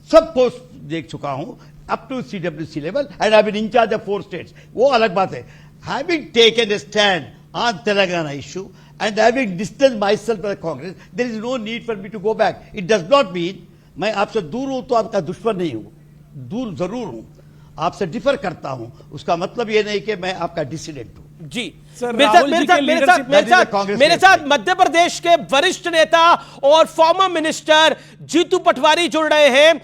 सब पोस्ट देख चुका हूं up to CWC level, and I've been in charge of 4 states. वो अलग बात है. Having taken a stand on Telangana issue, and having distanced myself from Congress, there is no need for me to go back. It does not mean मैं आपसे दूर हूं तो आपका दुश्मन नहीं हूं, दूर जरूर हूं, आपसे डिफर करता हूं, उसका मतलब ये नहीं कि मैं आपका डिसिडेंट हूं। जी मेरे साथ मध्य प्रदेश के वरिष्ठ नेता और फॉर्मर मिनिस्टर जीतू पटवारी जुड़ रहे हैं,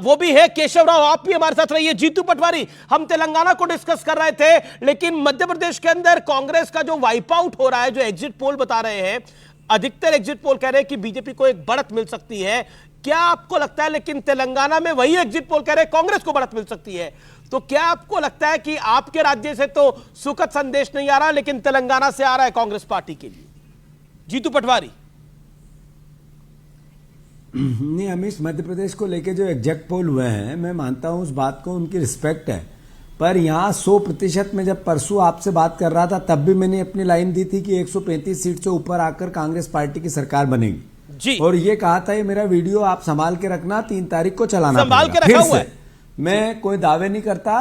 वो भी है केशव राव, आप भी हमारे साथ रहिए। जीतू पटवारी, हम तेलंगाना को डिस्कस कर रहे थे, लेकिन मध्य प्रदेश के अंदर कांग्रेस का जो वाइप आउट हो रहा है, जो एग्जिट पोल बता रहे हैं, अधिकतर एग्जिट पोल कह रहे हैं कि बीजेपी को एक बढ़त मिल सकती है। क्या आपको लगता है, लेकिन तेलंगाना में वही एग्जिट पोल कह रहे हैं कांग्रेस को बढ़त मिल सकती है, तो क्या आपको लगता है कि आपके राज्य से तो सुखद संदेश नहीं आ रहा, लेकिन तेलंगाना से आ रहा है कांग्रेस पार्टी के लिए? जीतू पटवारी। नहीं अमीश, मध्य प्रदेश को लेके जो एग्जैक्ट पोल हुए हैं, मैं मानता हूं उस बात को, उनकी रिस्पेक्ट है, पर यहां 100% में जब परसों आपसे बात कर रहा था तब भी मैंने अपनी लाइन दी थी कि 135 सीट से ऊपर आकर कांग्रेस पार्टी की सरकार बनेगी जी। और ये कहा था, ये मेरा वीडियो आप संभाल के रखना, 3 तारीख को चलाना, संभाल के रखा हुआ है। मैं कोई दावे नहीं करता,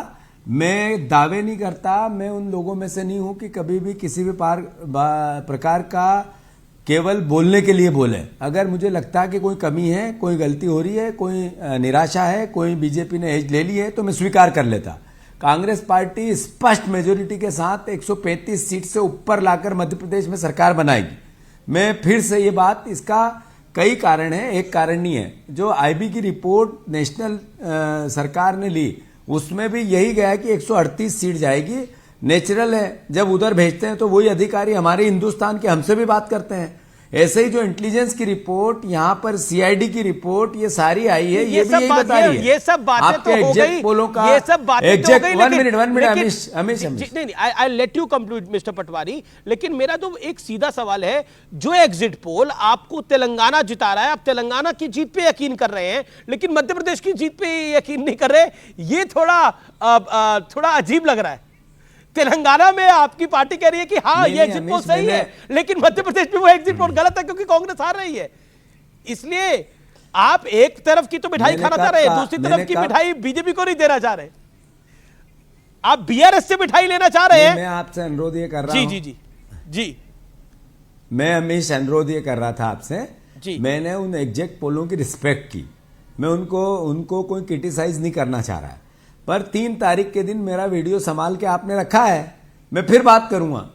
मैं उन लोगों में से नहीं हूं कि कभी भी किसी भी प्रकार का केवल बोलने के लिए बोले। अगर मुझे लगता है कि कोई कमी है, कोई गलती हो रही है, कोई निराशा है, कोई बीजेपी ने एज ले ली है, तो मैं स्वीकार कर लेता। कांग्रेस पार्टी स्पष्ट मेजोरिटी के साथ 135 सीट से ऊपर लाकर मध्य प्रदेश में सरकार बनाएगी। मैं फिर से ये बात, इसका कई कारण है, एक कारण नहीं है। जो आईबी की रिपोर्ट नेशनल सरकार ने ली, उसमें भी यही गया कि 138 सीट जाएगी। नेचुरल है, जब उधर भेजते हैं तो वही अधिकारी हमारे हिंदुस्तान के हमसे भी बात करते हैं। ऐसे ही जो इंटेलिजेंस की रिपोर्ट, यहाँ पर सीआईडी की रिपोर्ट, ये सारी आई है, ये भी यही बता रही है। ये सब बातें तो हो गई, पोलों का, ये सब बातें तो हो गई, वन मिनट अमीश, नहीं, I let you conclude mister Patwari. लेकिन मेरा तो एक सीधा सवाल है, जो एग्जिट पोल आपको तेलंगाना जिता रहा है, आप तेलंगाना की जीत पे यकीन कर रहे हैं, लेकिन मध्य प्रदेश की जीत पे यकीन नहीं कर रहे, ये थोड़ा अजीब लग रहा है। तेलंगाना में आपकी पार्टी कह रही है कि हाँ ये एग्जिट पोल सही है, लेकिन मध्य प्रदेश में वो एग्जिट पोल गलत है क्योंकि कांग्रेस हार रही है। इसलिए आप एक तरफ की तो मिठाई खाना चाह रहे हैं, दूसरी तरफ की मिठाई बीजेपी को नहीं देना चाह रहे, आप बीआरएस से मिठाई लेना चाह रहे हैं। मैं आपसे अनुरोध ये कर रहा हूं, जी मैं हमेश अनुरोध ये कर रहा था आपसे, मैंने उन एग्जैक्ट पोलों की रिस्पेक्ट की, मैं उनको कोई क्रिटिसाइज नहीं करना चाह रहा है, पर 3 तारीख के दिन मेरा वीडियो संभाल के आपने रखा है, मैं फिर बात करूंगा।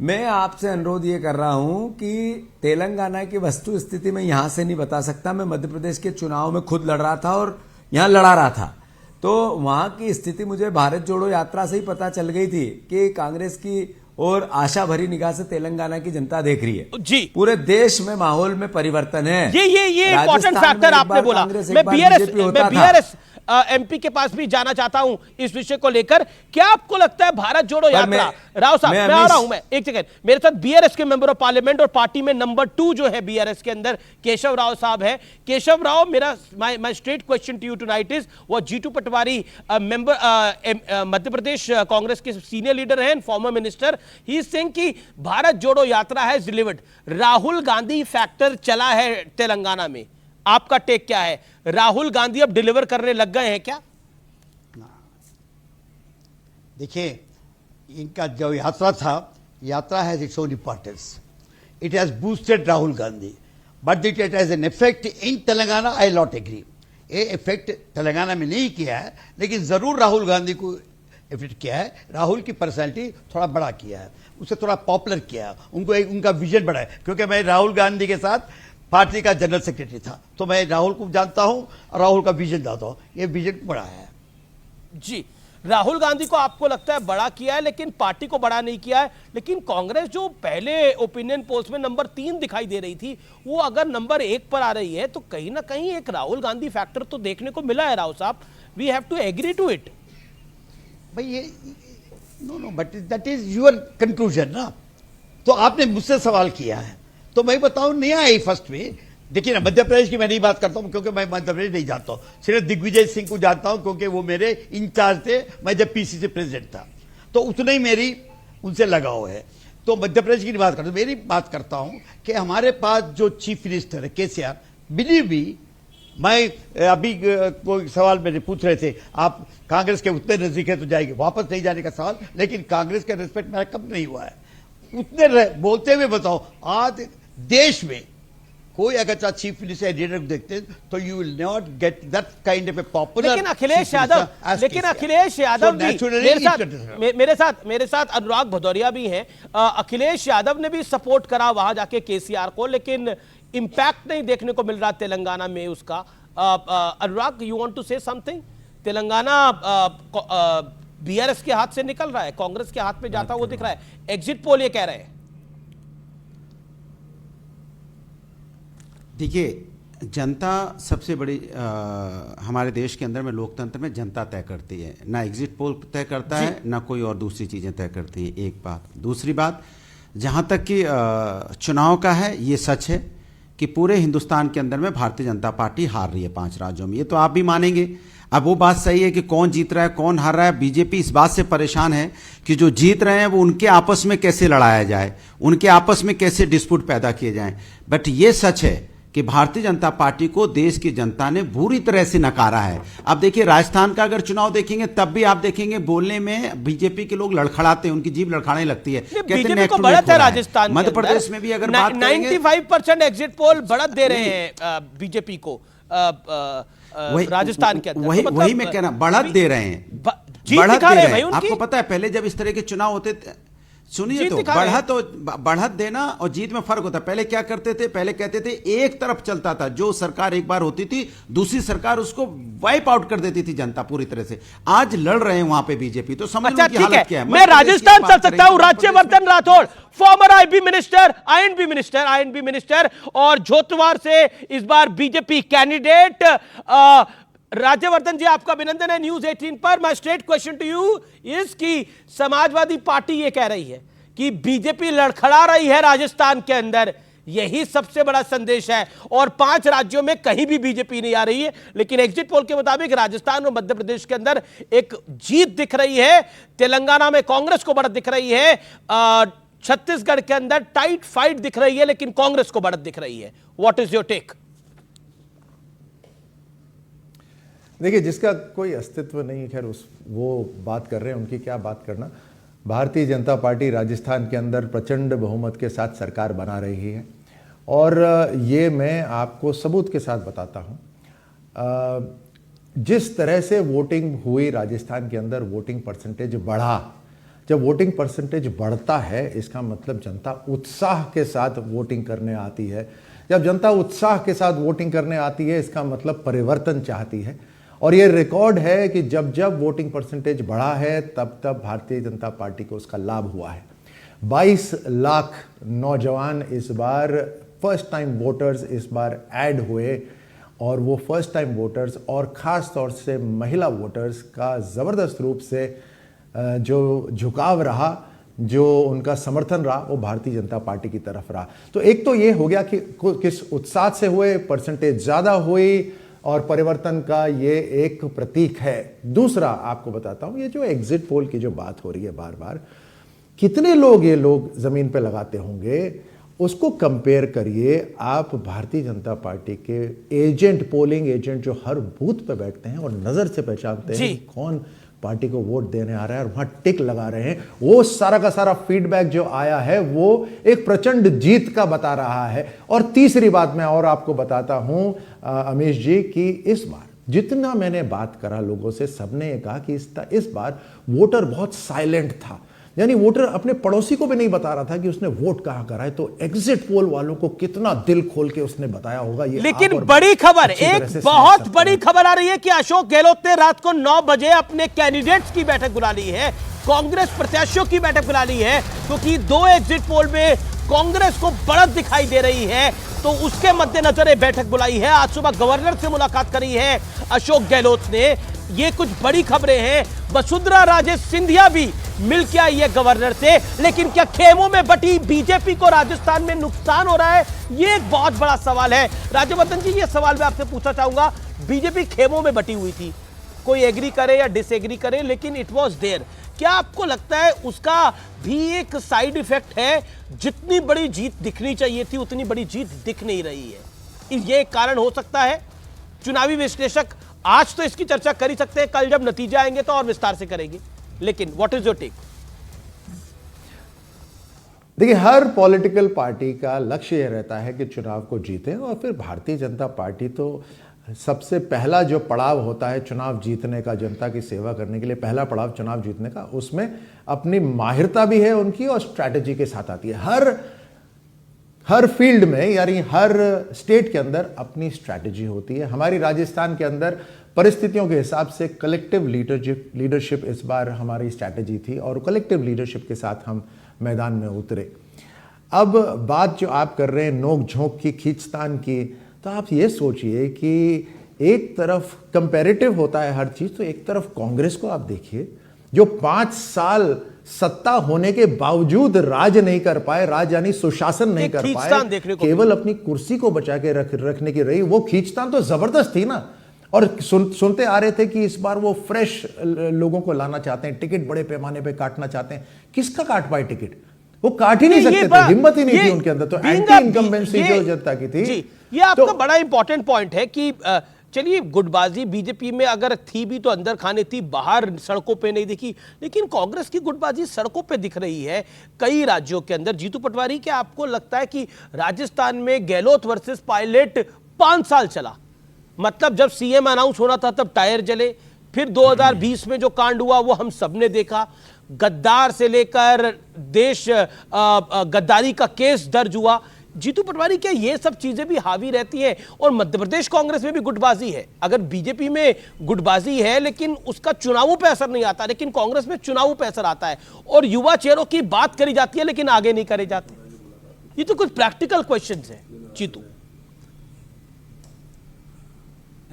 मैं आपसे अनुरोध ये कर रहा हूं कि तेलंगाना की वस्तु स्थिति में यहां से नहीं बता सकता। मैं मध्य प्रदेश के चुनाव में खुद लड़ रहा था और यहां लड़ा रहा था, तो वहां की स्थिति मुझे भारत जोड़ो यात्रा से ही पता चल गई थी कि कांग्रेस की और आशा भरी निगाह से तेलंगाना की जनता देख रही है जी। पूरे देश में माहौल में परिवर्तन है। ये इंपॉर्टेंट फैक्टर आपने बोला। मैं बीआरएस एमपी के पास भी जाना चाहता हूं इस विषय को लेकर। क्या आपको लगता है भारत जोड़ो यात्रा, राव साहब मैं आ रहा हूं, मैं एक सेकंड, मेरे साथ बीआरएस के मेंबर ऑफ पार्लियामेंट और पार्टी में नंबर 2 जो है बीआरएस के अंदर केशव राव साहब है। केशव राव, मेरा my straight question to you tonight is, वो जीतू पटवारी मेंबर मध्य प्रदेश कांग्रेस के सीनियर लीडर हैं, former minister, he is saying कि Bharat Jodo Yatra has delivered, Rahul Gandhi factor चला है तेलंगाना में। आपका टेक क्या है? राहुल गांधी अब डिलीवर करने लग गए हैं क्या? देखिए, इनका जो यात्रा था, yatra has its own importance, it has boosted Rahul Gandhi, but it has an effect in Telangana, I not agree. ये इफेक्ट तेलंगाना में नहीं किया है, लेकिन जरूर राहुल गांधी को इफेक्ट किया है। राहुल की पर्सनैलिटी थोड़ा बड़ा किया है, उसे थोड़ा पॉपुलर किया है, उनको उनका विजन बड़ा है। क्योंकि मैं राहुल गांधी के साथ पार्टी का जनरल सेक्रेटरी था, तो मैं राहुल को जानता हूं और राहुल का विजन जानता हूं, ये विजन बड़ा है जी। राहुल गांधी को आपको लगता है बड़ा किया है, लेकिन पार्टी को बड़ा नहीं किया है। लेकिन कांग्रेस जो पहले ओपिनियन पोल्स में नंबर 3 दिखाई दे रही थी, वो अगर नंबर 1 पर आ रही है, तो कहीं ना कहीं एक राहुल गांधी फैक्टर तो देखने को मिला है। राव साहब, we have to agree to it. भाई ये no but that is your conclusion ना। तो आपने मुझसे सवाल किया है, तो मैं बताऊं, नहीं आई फर्स्ट में। देखिए ना, मध्य प्रदेश की मैं नहीं बात करता हूं क्योंकि मैं मध्य प्रदेश नहीं जानता हूं, सिर्फ दिग्विजय सिंह को जानता हूं क्योंकि वो मेरे इंचार्ज थे, मैं जब पीसीसी प्रेसिडेंट था, तो उतने ही मेरी उनसे लगाव है। तो मध्य प्रदेश की नहीं बात करता, मेरी बात करता हूं कि हमारे पास जो चीफ मिनिस्टर है केसीआर, बिलीव मी, मैं अभी कोई सवाल मेरे पूछ रहे थे, आप कांग्रेस के उतने नजदीक है तो जाएंगे, वापस नहीं जाने का सवाल, लेकिन कांग्रेस का रिस्पेक्ट मेरा कम नहीं हुआ है। उतने बोलते हुए बताओ, आज देश में कोई अगर चीफ मिनिस्टर एडिटर देखते हैं तो you will not get that kind of A popular. लेकिन अखिलेश यादव मेरे साथ अनुराग भदौरिया भी हैं। अखिलेश यादव ने भी सपोर्ट करा वहां जाके केसीआर को, लेकिन इंपैक्ट नहीं देखने को मिल रहा तेलंगाना में उसका। Anurag, you want to say something? Telangana BRS के हाथ से निकल रहा है, कांग्रेस के हाथ में जाता हुआ दिख रहा है, एग्जिट पोल ये कह रहे हैं। देखिए, जनता सबसे बड़ी हमारे देश के अंदर में लोकतंत्र में जनता तय करती है, ना एग्जिट पोल तय करता है ना कोई और दूसरी चीज़ें तय करती है। एक बात। दूसरी बात, जहाँ तक कि चुनाव का है, ये सच है कि पूरे हिंदुस्तान के अंदर में भारतीय जनता पार्टी हार रही है 5 राज्यों में, ये तो आप भी मानेंगे। अब वो बात सही है कि कौन जीत रहा है कौन हार रहा है। बीजेपी इस बात से परेशान है कि जो जीत रहे हैं वो उनके आपस में कैसे लड़ाया जाए, उनके आपस में कैसे डिस्प्यूट पैदा किए जाएं। बट ये सच है कि भारतीय जनता पार्टी को देश की जनता ने बुरी तरह से नकारा है। अब देखिए, राजस्थान का अगर चुनाव देखेंगे तब भी आप देखेंगे बोलने में बीजेपी के लोग लड़खड़ाते हैं, उनकी जीभ लड़खड़ाने लगती है। बीजेपी को बढ़त है राजस्थान, मध्य प्रदेश में भी अगर बात करेंगे 95% एग्जिट पोल बढ़त दे रहे हैं बीजेपी को राजस्थान के अंदर। वही मैं कह रहा हूं, बढ़त दे रहे हैं, बढ़त दे रहे हैं। आपको पता है पहले जब इस तरह के चुनाव होते थे, सुनिए तो बढ़त देना और जीत में फर्क होता है। पहले क्या करते थे, पहले कहते थे एक तरफ चलता था, जो सरकार एक बार होती थी दूसरी सरकार उसको वाइप आउट कर देती थी जनता पूरी तरह से। आज लड़ रहे हैं वहां पे बीजेपी, तो समझ लो कि हालत क्या है। मैं राजस्थान चल सकता हूं। Rajyavardhan Rathore, former I N B minister और झोटवार से इस बार बीजेपी कैंडिडेट। राज्यवर्धन जी, आपका अभिनंदन है न्यूज 18 पर। My straight question to you is कि समाजवादी पार्टी ये कह रही है कि बीजेपी लड़खड़ा रही है राजस्थान के अंदर, यही सबसे बड़ा संदेश है, और 5 राज्यों में कहीं भी बीजेपी नहीं आ रही है। लेकिन एग्जिट पोल के मुताबिक राजस्थान और मध्य प्रदेश के अंदर एक जीत दिख रही है, तेलंगाना में कांग्रेस को बढ़त दिख रही है, छत्तीसगढ़ के अंदर टाइट फाइट दिख रही है, लेकिन कांग्रेस को बढ़त दिख रही है। What is your take? देखिए, जिसका कोई अस्तित्व नहीं, खैर वो बात कर रहे हैं, उनकी क्या बात करना। भारतीय जनता पार्टी राजस्थान के अंदर प्रचंड बहुमत के साथ सरकार बना रही है, और ये मैं आपको सबूत के साथ बताता हूँ। जिस तरह से वोटिंग हुई राजस्थान के अंदर, वोटिंग परसेंटेज बढ़ा। जब वोटिंग परसेंटेज बढ़ता है इसका मतलब जनता उत्साह के साथ वोटिंग करने आती है। जब जनता उत्साह के साथ वोटिंग करने आती है इसका मतलब परिवर्तन चाहती है, और ये रिकॉर्ड है कि जब जब वोटिंग परसेंटेज बढ़ा है तब तब भारतीय जनता पार्टी को उसका लाभ हुआ है। 22 लाख नौजवान इस बार फर्स्ट टाइम वोटर्स इस बार ऐड हुए, और वो फर्स्ट टाइम वोटर्स और ख़ास तौर से महिला वोटर्स का ज़बरदस्त रूप से जो झुकाव रहा, जो उनका समर्थन रहा, वो भारतीय जनता पार्टी की तरफ रहा। तो एक तो ये हो गया कि किस उत्साह से हुए, परसेंटेज ज़्यादा हुई, और परिवर्तन का ये एक प्रतीक है। दूसरा आपको बताता हूं, ये जो एग्जिट पोल की जो बात हो रही है बार बार, कितने लोग ये लोग जमीन पे लगाते होंगे, उसको कंपेयर करिए आप भारतीय जनता पार्टी के एजेंट, पोलिंग एजेंट जो हर बूथ पे बैठते हैं और नजर से पहचानते हैं कौन पार्टी को वोट देने आ रहा है और वहां टिक लगा रहे हैं। वो सारा का सारा फीडबैक जो आया है वो एक प्रचंड जीत का बता रहा है। और तीसरी बात मैं और आपको बताता हूं अमीश जी, कि इस बार जितना मैंने बात करा लोगों से, सबने ये कहा कि इस बार वोटर बहुत साइलेंट था, यानी वोटर अपने पड़ोसी को भी नहीं बता रहा था कि उसने वोट कहां करा है। तो एग्जिट पोल वालों को कितना दिल खोल के उसने बताया होगा। ये लेकिन बड़ी खबर, एक बहुत बड़ी खबर आ रही है कि अशोक गहलोत ने रात को 9 बजे अपने कैंडिडेट्स की बैठक बुला ली है, कांग्रेस प्रत्याशियों की बैठक बुला ली है, क्योंकि 2 एग्जिट पोल में कांग्रेस को बढ़त दिखाई दे रही है, तो उसके मद्देनजर ये बैठक बुलाई है। आज सुबह गवर्नर से मुलाकात करी है अशोक गहलोत ने। ये कुछ बड़ी खबरें हैं। वसुंधरा राजे सिंधिया भी मिल के आई है गवर्नर से, लेकिन क्या खेमों में बटी बीजेपी को राजस्थान में नुकसान हो रहा है? ये एक बहुत बड़ा सवाल है। राज्यवर्धन जी, ये सवाल मैं आपसे पूछना चाहूंगा। बीजेपी खेमों में बटी हुई थी, कोई एग्री करे या डिसएग्री करे, लेकिन इट वाज देयर। क्या आपको लगता है उसका भी एक साइड इफेक्ट है? जितनी बड़ी जीत दिखनी चाहिए थी उतनी बड़ी जीत दिख नहीं रही है, ये एक कारण हो सकता है? चुनावी विश्लेषक आज तो इसकी चर्चा कर ही सकते हैं, कल जब नतीजे आएंगे तो और विस्तार से करेंगे, लेकिन व्हाट इज योर टेक? देखिए, हर पॉलिटिकल पार्टी का लक्ष्य यह रहता है कि चुनाव को जीतें, और फिर भारतीय जनता पार्टी तो सबसे पहला जो पड़ाव होता है चुनाव जीतने का, जनता की सेवा करने के लिए पहला पड़ाव चुनाव जीतने का, उसमें अपनी माहिरता भी है उनकी और स्ट्रैटेजी के साथ आती है। हर फील्ड में, यानी हर स्टेट के अंदर अपनी स्ट्रैटेजी होती है। हमारी राजस्थान के अंदर परिस्थितियों के हिसाब से कलेक्टिव लीडरशिप इस बार हमारी स्ट्रैटेजी थी, और कलेक्टिव लीडरशिप के साथ हम मैदान में उतरे। अब बात जो आप कर रहे हैं नोक झोंक की, खींचतान की, तो आप ये सोचिए कि एक तरफ कंपैरेटिव होता है हर चीज, तो एक तरफ कांग्रेस को आप देखिए जो 5 साल सत्ता होने के बावजूद राज नहीं कर पाए, राज यानी सुशासन नहीं कर पाए, केवल अपनी कुर्सी को बचा के रखने की रही। वो खींचतान तो जबरदस्त थी ना। और सुनते आ रहे थे कि इस बार वो फ्रेश लोगों को लाना चाहते हैं, टिकट बड़े पैमाने पे काटना चाहते हैं। किसका काट पाए टिकट? वो काट ही नहीं सकते थे, हिम्मत ही नहीं थी उनके अंदर। तो एंटी इनकम्बेंसी जो जनता की थी। ये आपका बड़ा इंपॉर्टेंट पॉइंट है कि चलिए गुटबाजी बीजेपी में अगर थी भी तो अंदर खाने थी, बाहर सड़कों पे नहीं दिखी, लेकिन कांग्रेस की गुटबाजी सड़कों पे दिख रही है कई राज्यों के अंदर। जीतू पटवारी, क्या आपको लगता है कि राजस्थान में गहलोत वर्सेस पायलट 5 साल चला? मतलब जब सीएम अनाउंस होना था तब टायर जले, फिर 2020 में जो कांड हुआ वो हम सबने देखा, गद्दार से लेकर देश गद्दारी का केस दर्ज हुआ। जीतू पटवारी, क्या ये सब चीजें भी हावी रहती हैं? और मध्य प्रदेश कांग्रेस में भी गुटबाजी है। अगर बीजेपी में गुटबाजी है लेकिन उसका चुनावों पे असर नहीं आता, लेकिन कांग्रेस में चुनावों पे असर आता है, और युवा चेहरों की बात करी जाती है लेकिन आगे नहीं करे जाते। ये तो कुछ प्रैक्टिकल क्वेश्चंस हैं जीतू।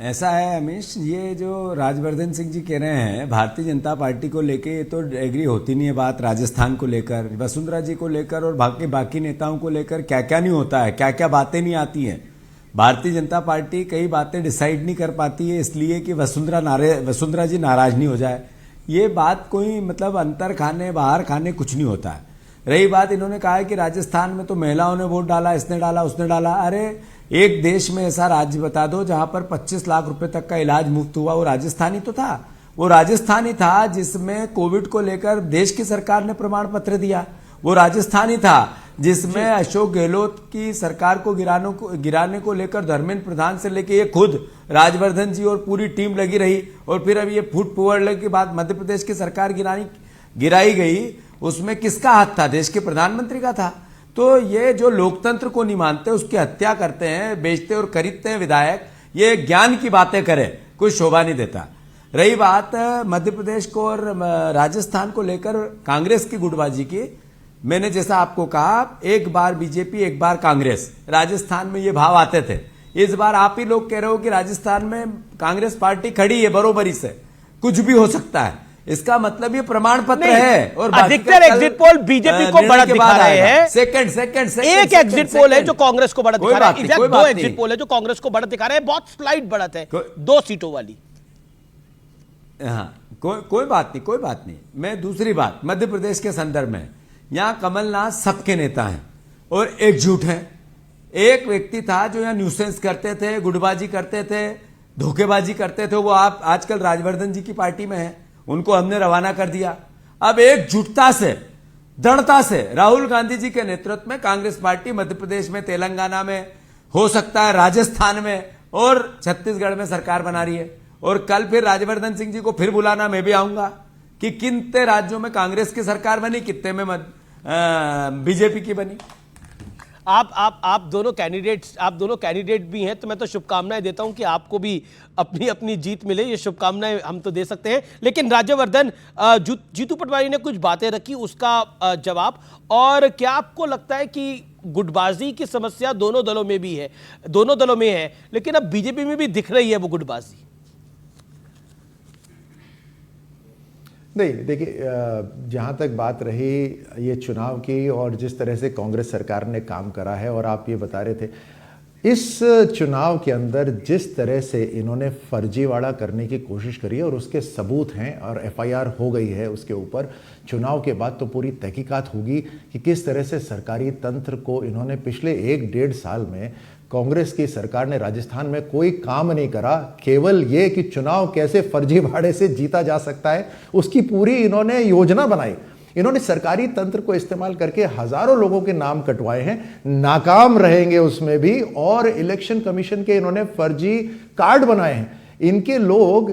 ऐसा है अमीश, ये जो राजवर्धन सिंह जी कह रहे हैं भारतीय जनता पार्टी को लेके, ये तो एग्री होती नहीं है बात। राजस्थान को लेकर, वसुंधरा जी को लेकर और बाकी नेताओं को लेकर क्या क्या नहीं होता है, क्या क्या बातें नहीं आती हैं। भारतीय जनता पार्टी कई बातें डिसाइड नहीं कर पाती है इसलिए कि वसुंधरा जी नाराज नहीं हो जाए। ये बात कोई मतलब अंतर खाने बाहर खाने कुछ नहीं होता है। रही बात, इन्होंने कहा है कि राजस्थान में तो महिलाओं ने वोट डाला, इसने डाला, उसने डाला। अरे एक देश में ऐसा राज्य बता दो जहां पर 25 लाख रुपए तक का इलाज मुफ्त हुआ, वो राजस्थान ही तो था। वो राजस्थान ही था जिसमें कोविड को लेकर देश की सरकार ने प्रमाण पत्र दिया। वो राजस्थान ही था जिसमें अशोक गहलोत की सरकार को गिराने को लेकर धर्मेंद्र प्रधान से लेकर ये खुद राजवर्धन जी और पूरी टीम लगी रही। और फिर अब ये फूट पुअर के बाद मध्य प्रदेश की सरकार गिराई गई, उसमें किसका हाथ था? देश के प्रधानमंत्री का था। तो ये जो लोकतंत्र को नहीं मानते, उसकी हत्या करते हैं, बेचते और खरीदते हैं विधायक, ये ज्ञान की बातें करें, कोई शोभा नहीं देता। रही बात मध्य प्रदेश को और राजस्थान को लेकर कांग्रेस की गुटबाजी की, मैंने जैसा आपको कहा, एक बार बीजेपी एक बार कांग्रेस, राजस्थान में ये भाव आते थे। इस बार आप ही लोग कह रहे हो कि राजस्थान में कांग्रेस पार्टी खड़ी है बरोबरी से, कुछ भी हो सकता है। इसका मतलब ये प्रमाण पत्र है। और अधिकतर एग्जिट पोल बीजेपी को बढ़त दिखा रहे हैं। एक एग्जिट पोल है जो कांग्रेस को बढ़त दिखा रहा है, 2 एग्जिट पोल है जो कांग्रेस को बढ़त दिखा रहे हैं, बहुत स्लाइड बढ़त है, 2 सीटों वाली। हाँ, कोई बात नहीं। मैं दूसरी बात मध्य प्रदेश के संदर्भ में, यहां कमलनाथ सबके नेता हैं और एकजुट हैं। एक व्यक्ति था जो यहां न्यूसेंस करते थे, गुटबाजी करते थे, धोखेबाजी करते थे, वो आप आजकल राजवर्धन जी की पार्टी में है, उनको हमने रवाना कर दिया। अब एकजुटता से, दृढ़ता से राहुल गांधी जी के नेतृत्व में कांग्रेस पार्टी मध्य प्रदेश में, तेलंगाना में, हो सकता है राजस्थान में और छत्तीसगढ़ में सरकार बना रही है। और कल फिर राजवर्धन सिंह जी को फिर बुलाना, मैं भी आऊंगा कि कितने राज्यों में कांग्रेस की सरकार बनी, कितने में बीजेपी की बनी। आप दोनों कैंडिडेट भी हैं, तो मैं तो शुभकामनाएं देता हूं कि आपको भी अपनी अपनी जीत मिले, ये शुभकामनाएं हम तो दे सकते हैं। लेकिन राज्यवर्धन, जीतू पटवारी ने कुछ बातें रखी, उसका जवाब। और क्या आपको लगता है कि गुटबाजी की समस्या दोनों दलों में भी है, दोनों दलों में है, लेकिन अब बीजेपी में भी दिख रही है वो गुटबाजी? नहीं, देखिए, जहाँ तक बात रही ये चुनाव की और जिस तरह से कांग्रेस सरकार ने काम करा है, और आप ये बता रहे थे, इस चुनाव के अंदर जिस तरह से इन्होंने फर्जीवाड़ा करने की कोशिश करी है और उसके सबूत हैं और एफआईआर हो गई है उसके ऊपर, चुनाव के बाद तो पूरी तहकीकात होगी कि किस तरह से सरकारी तंत्र को इन्होंने पिछले 1-1.5 साल में, कांग्रेस की सरकार ने राजस्थान में कोई काम नहीं करा, केवल ये कि चुनाव कैसे फर्जीवाड़े से जीता जा सकता है, उसकी पूरी इन्होंने योजना बनाई। इन्होंने सरकारी तंत्र को इस्तेमाल करके हजारों लोगों के नाम कटवाए हैं, नाकाम रहेंगे उसमें भी। और इलेक्शन कमीशन के इन्होंने फर्जी कार्ड बनाए हैं। इनके लोग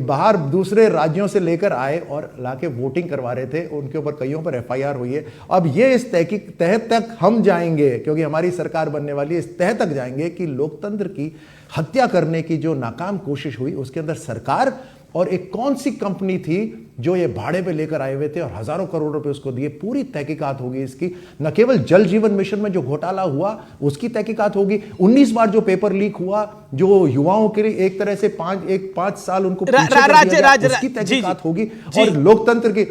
बाहर दूसरे राज्यों से लेकर आए और लाके वोटिंग करवा रहे थे, उनके ऊपर कईयों पर एफआईआर हुई है। अब ये इस तह तक हम जाएंगे, क्योंकि हमारी सरकार बनने वाली है, इस तह तक जाएंगे कि लोकतंत्र की हत्या करने की जो नाकाम कोशिश हुई उसके अंदर सरकार और एक कौन सी कंपनी थी जो ये भाड़े पे लेकर आए हुए थे और हजारों करोड़ रुपए उसको दिए, पूरी तहकीकात होगी इसकी। न केवल जल जीवन मिशन में जो घोटाला हुआ उसकी तहकीकात होगी, 19 बार जो पेपर लीक हुआ, जो युवाओं के लिए एक तरह से 5 साल उनको उसकी तहकीकात होगी, और लोकतंत्र की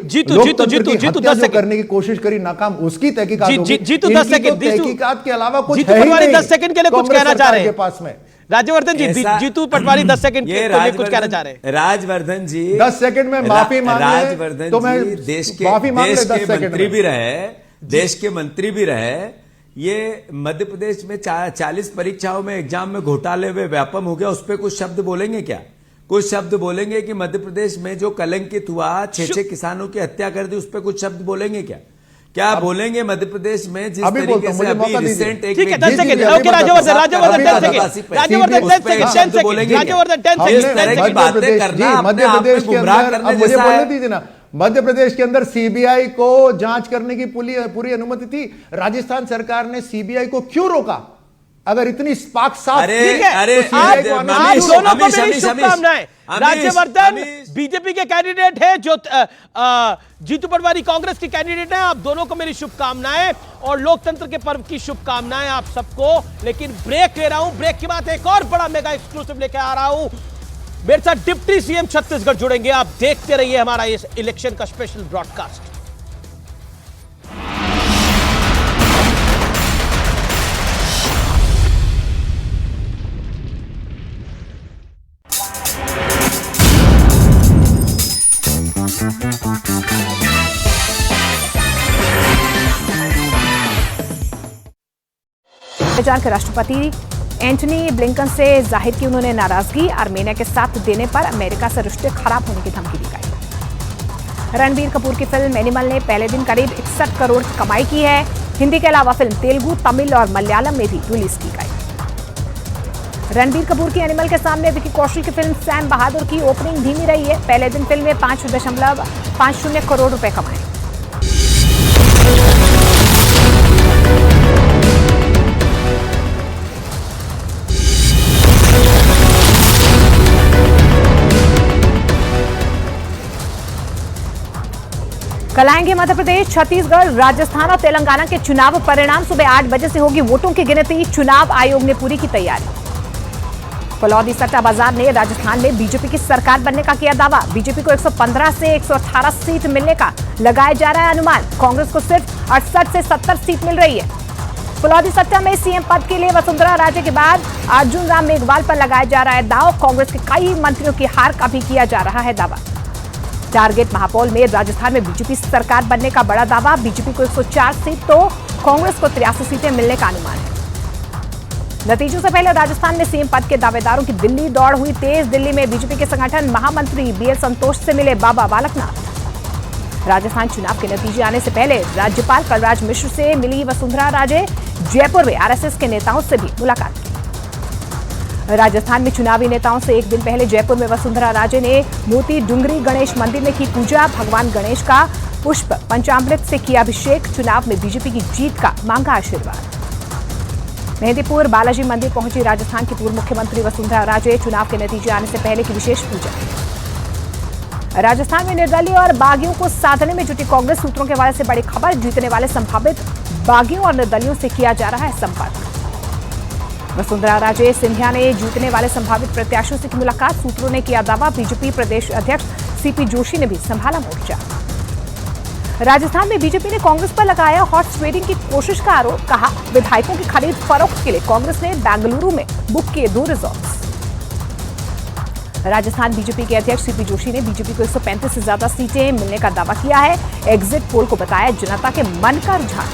हत्या जो करने की कोशिश करी नाकाम, उसकी तहकीकात होगी। तहकीकात के अलावा कुछ है ही नहीं। 10 सेकंड के लिए कुछ कहना चाह रहे हैं पास में राज्यवर्धन जी, जीतू पटवारी 10 सेकंड के लिए कुछ कहना चाह रहे हैं। राजवर्धन जी 10 सेकंड में माफी मांग ले, राजवर्धन तो मैं जी देश के मंत्री भी रहे, देश के मंत्री भी रहे। ये मध्य प्रदेश में 40 परीक्षाओं में एग्जाम में घोटाले में व्यापम हो गया, उस पर कुछ शब्द बोलेंगे क्या? कुछ शब्द बोलेंगे कि मध्य प्रदेश में जो कलंकित हुआ, 6 किसानों की हत्या कर दी, उस पर कुछ शब्द बोलेंगे क्या बोलेंगे मध्य प्रदेश में जिस तरीके से अभी रिसेंट एक 10 सेकंड ओके राजवर्धन 10 सेकंड बातें करना मध्य प्रदेश के अंदर, अब मुझे बोलने दीजिए ना, मध्य प्रदेश के अंदर सीबीआई को जांच करने की पूरी अनुमति थी। राजस्थान सरकार ने सीबीआई को क्यों रोका? अगर इतनी स्पार्क साफ, दोनों को मेरी शुभकामनाएं। राज्यवर्धन बीजेपी के कैंडिडेट है, जो जीतू पटवारी कांग्रेस की कैंडिडेट है। आप दोनों को मेरी शुभकामनाएं और लोकतंत्र के पर्व की शुभकामनाएं आप सबको। लेकिन ब्रेक ले रहा हूं, ब्रेक के बाद एक और बड़ा मेगा एक्सक्लूसिव लेके आ रहा हूं। मेरे साथ डिप्टी सीएम छत्तीसगढ़ जुड़ेंगे। आप देखते रहिए हमारा इस इलेक्शन का स्पेशल ब्रॉडकास्ट। के राष्ट्रपति एंटनी ब्लिंकन से जाहिर की उन्होंने नाराजगी। आर्मेनिया के साथ देने पर अमेरिका से रिश्ते खराब होने की धमकी दी गई। रणबीर कपूर की फिल्म एनिमल ने पहले दिन करीब 61 करोड़ की कमाई की है। हिंदी के अलावा फिल्म तेलुगु, तमिल और मलयालम में भी रिलीज की गई। रणबीर कपूर की एनिमल के सामने विकी कौशल की फिल्म सैम बहादुर की ओपनिंग धीमी रही है। पहले दिन फिल्म में 5.50 करोड़ रुपए कमाए। कल आएंगे मध्य प्रदेश, छत्तीसगढ़, राजस्थान और तेलंगाना के चुनाव परिणाम। सुबह 8 बजे से होगी वोटों की गिनती। चुनाव आयोग ने पूरी की तैयारी। फलौदी सट्टा बाजार ने राजस्थान में बीजेपी की सरकार बनने का किया दावा। बीजेपी को 115 से 118 सीट मिलने का लगाया जा रहा है अनुमान। कांग्रेस को सिर्फ 68 से 70 सीट मिल रही है। फलौदी सट्टा में सीएम पद के लिए वसुंधरा राजे के बाद अर्जुन राम मेघवाल पर लगाया जा रहा है दाव। कांग्रेस के कई मंत्रियों की हार का भी किया जा रहा है दावा। टारगेट महापौर में राजस्थान में बीजेपी सरकार बनने का बड़ा दावा। बीजेपी को 104 सीट तो कांग्रेस को 83 सीटें मिलने का अनुमान है। नतीजों से पहले राजस्थान में सीएम पद के दावेदारों की दिल्ली दौड़ हुई तेज। दिल्ली में बीजेपी के संगठन महामंत्री बीएल संतोष से मिले बाबा बालकनाथ। राजस्थान चुनाव के नतीजे आने से पहले राज्यपाल कलराज मिश्र से मिली वसुंधरा राजे। जयपुर में आरएसएस के नेताओं से भी मुलाकात की। राजस्थान में चुनावी नेताओं से एक दिन पहले जयपुर में वसुंधरा राजे ने मोती डुंगरी गणेश मंदिर में की पूजा। भगवान गणेश का पुष्प पंचामृत से किया अभिषेक। चुनाव में बीजेपी की जीत का मांगा आशीर्वाद। मेहंदीपुर बालाजी मंदिर पहुंची राजस्थान की पूर्व मुख्यमंत्री वसुंधरा राजे। चुनाव के नतीजे आने से पहले की विशेष पूजा। राजस्थान में निर्दलीय और बागियों को साधने में जुटी कांग्रेस। सूत्रों के हवाले से बड़ी खबर। जीतने वाले संभावित बागियों और निर्दलियों से किया जा रहा है संपर्क। वसुंधरा राजे सिंधिया ने जीतने वाले संभावित प्रत्याशियों से की मुलाकात। सूत्रों ने किया दावा। बीजेपी प्रदेश अध्यक्ष सीपी जोशी ने भी संभाला मोर्चा। राजस्थान में बीजेपी ने कांग्रेस पर लगाया हॉर्स ट्रेडिंग की कोशिश का आरोप। कहा विधायकों की खरीद फरोख्त के लिए कांग्रेस ने बेंगलुरु में बुक किए 2 रिजॉर्ट्स। राजस्थान बीजेपी के अध्यक्ष सीपी जोशी ने बीजेपी को 135 से ज्यादा सीटें मिलने का दावा किया है। एग्जिट पोल को बताया जनता के मन का रुझान।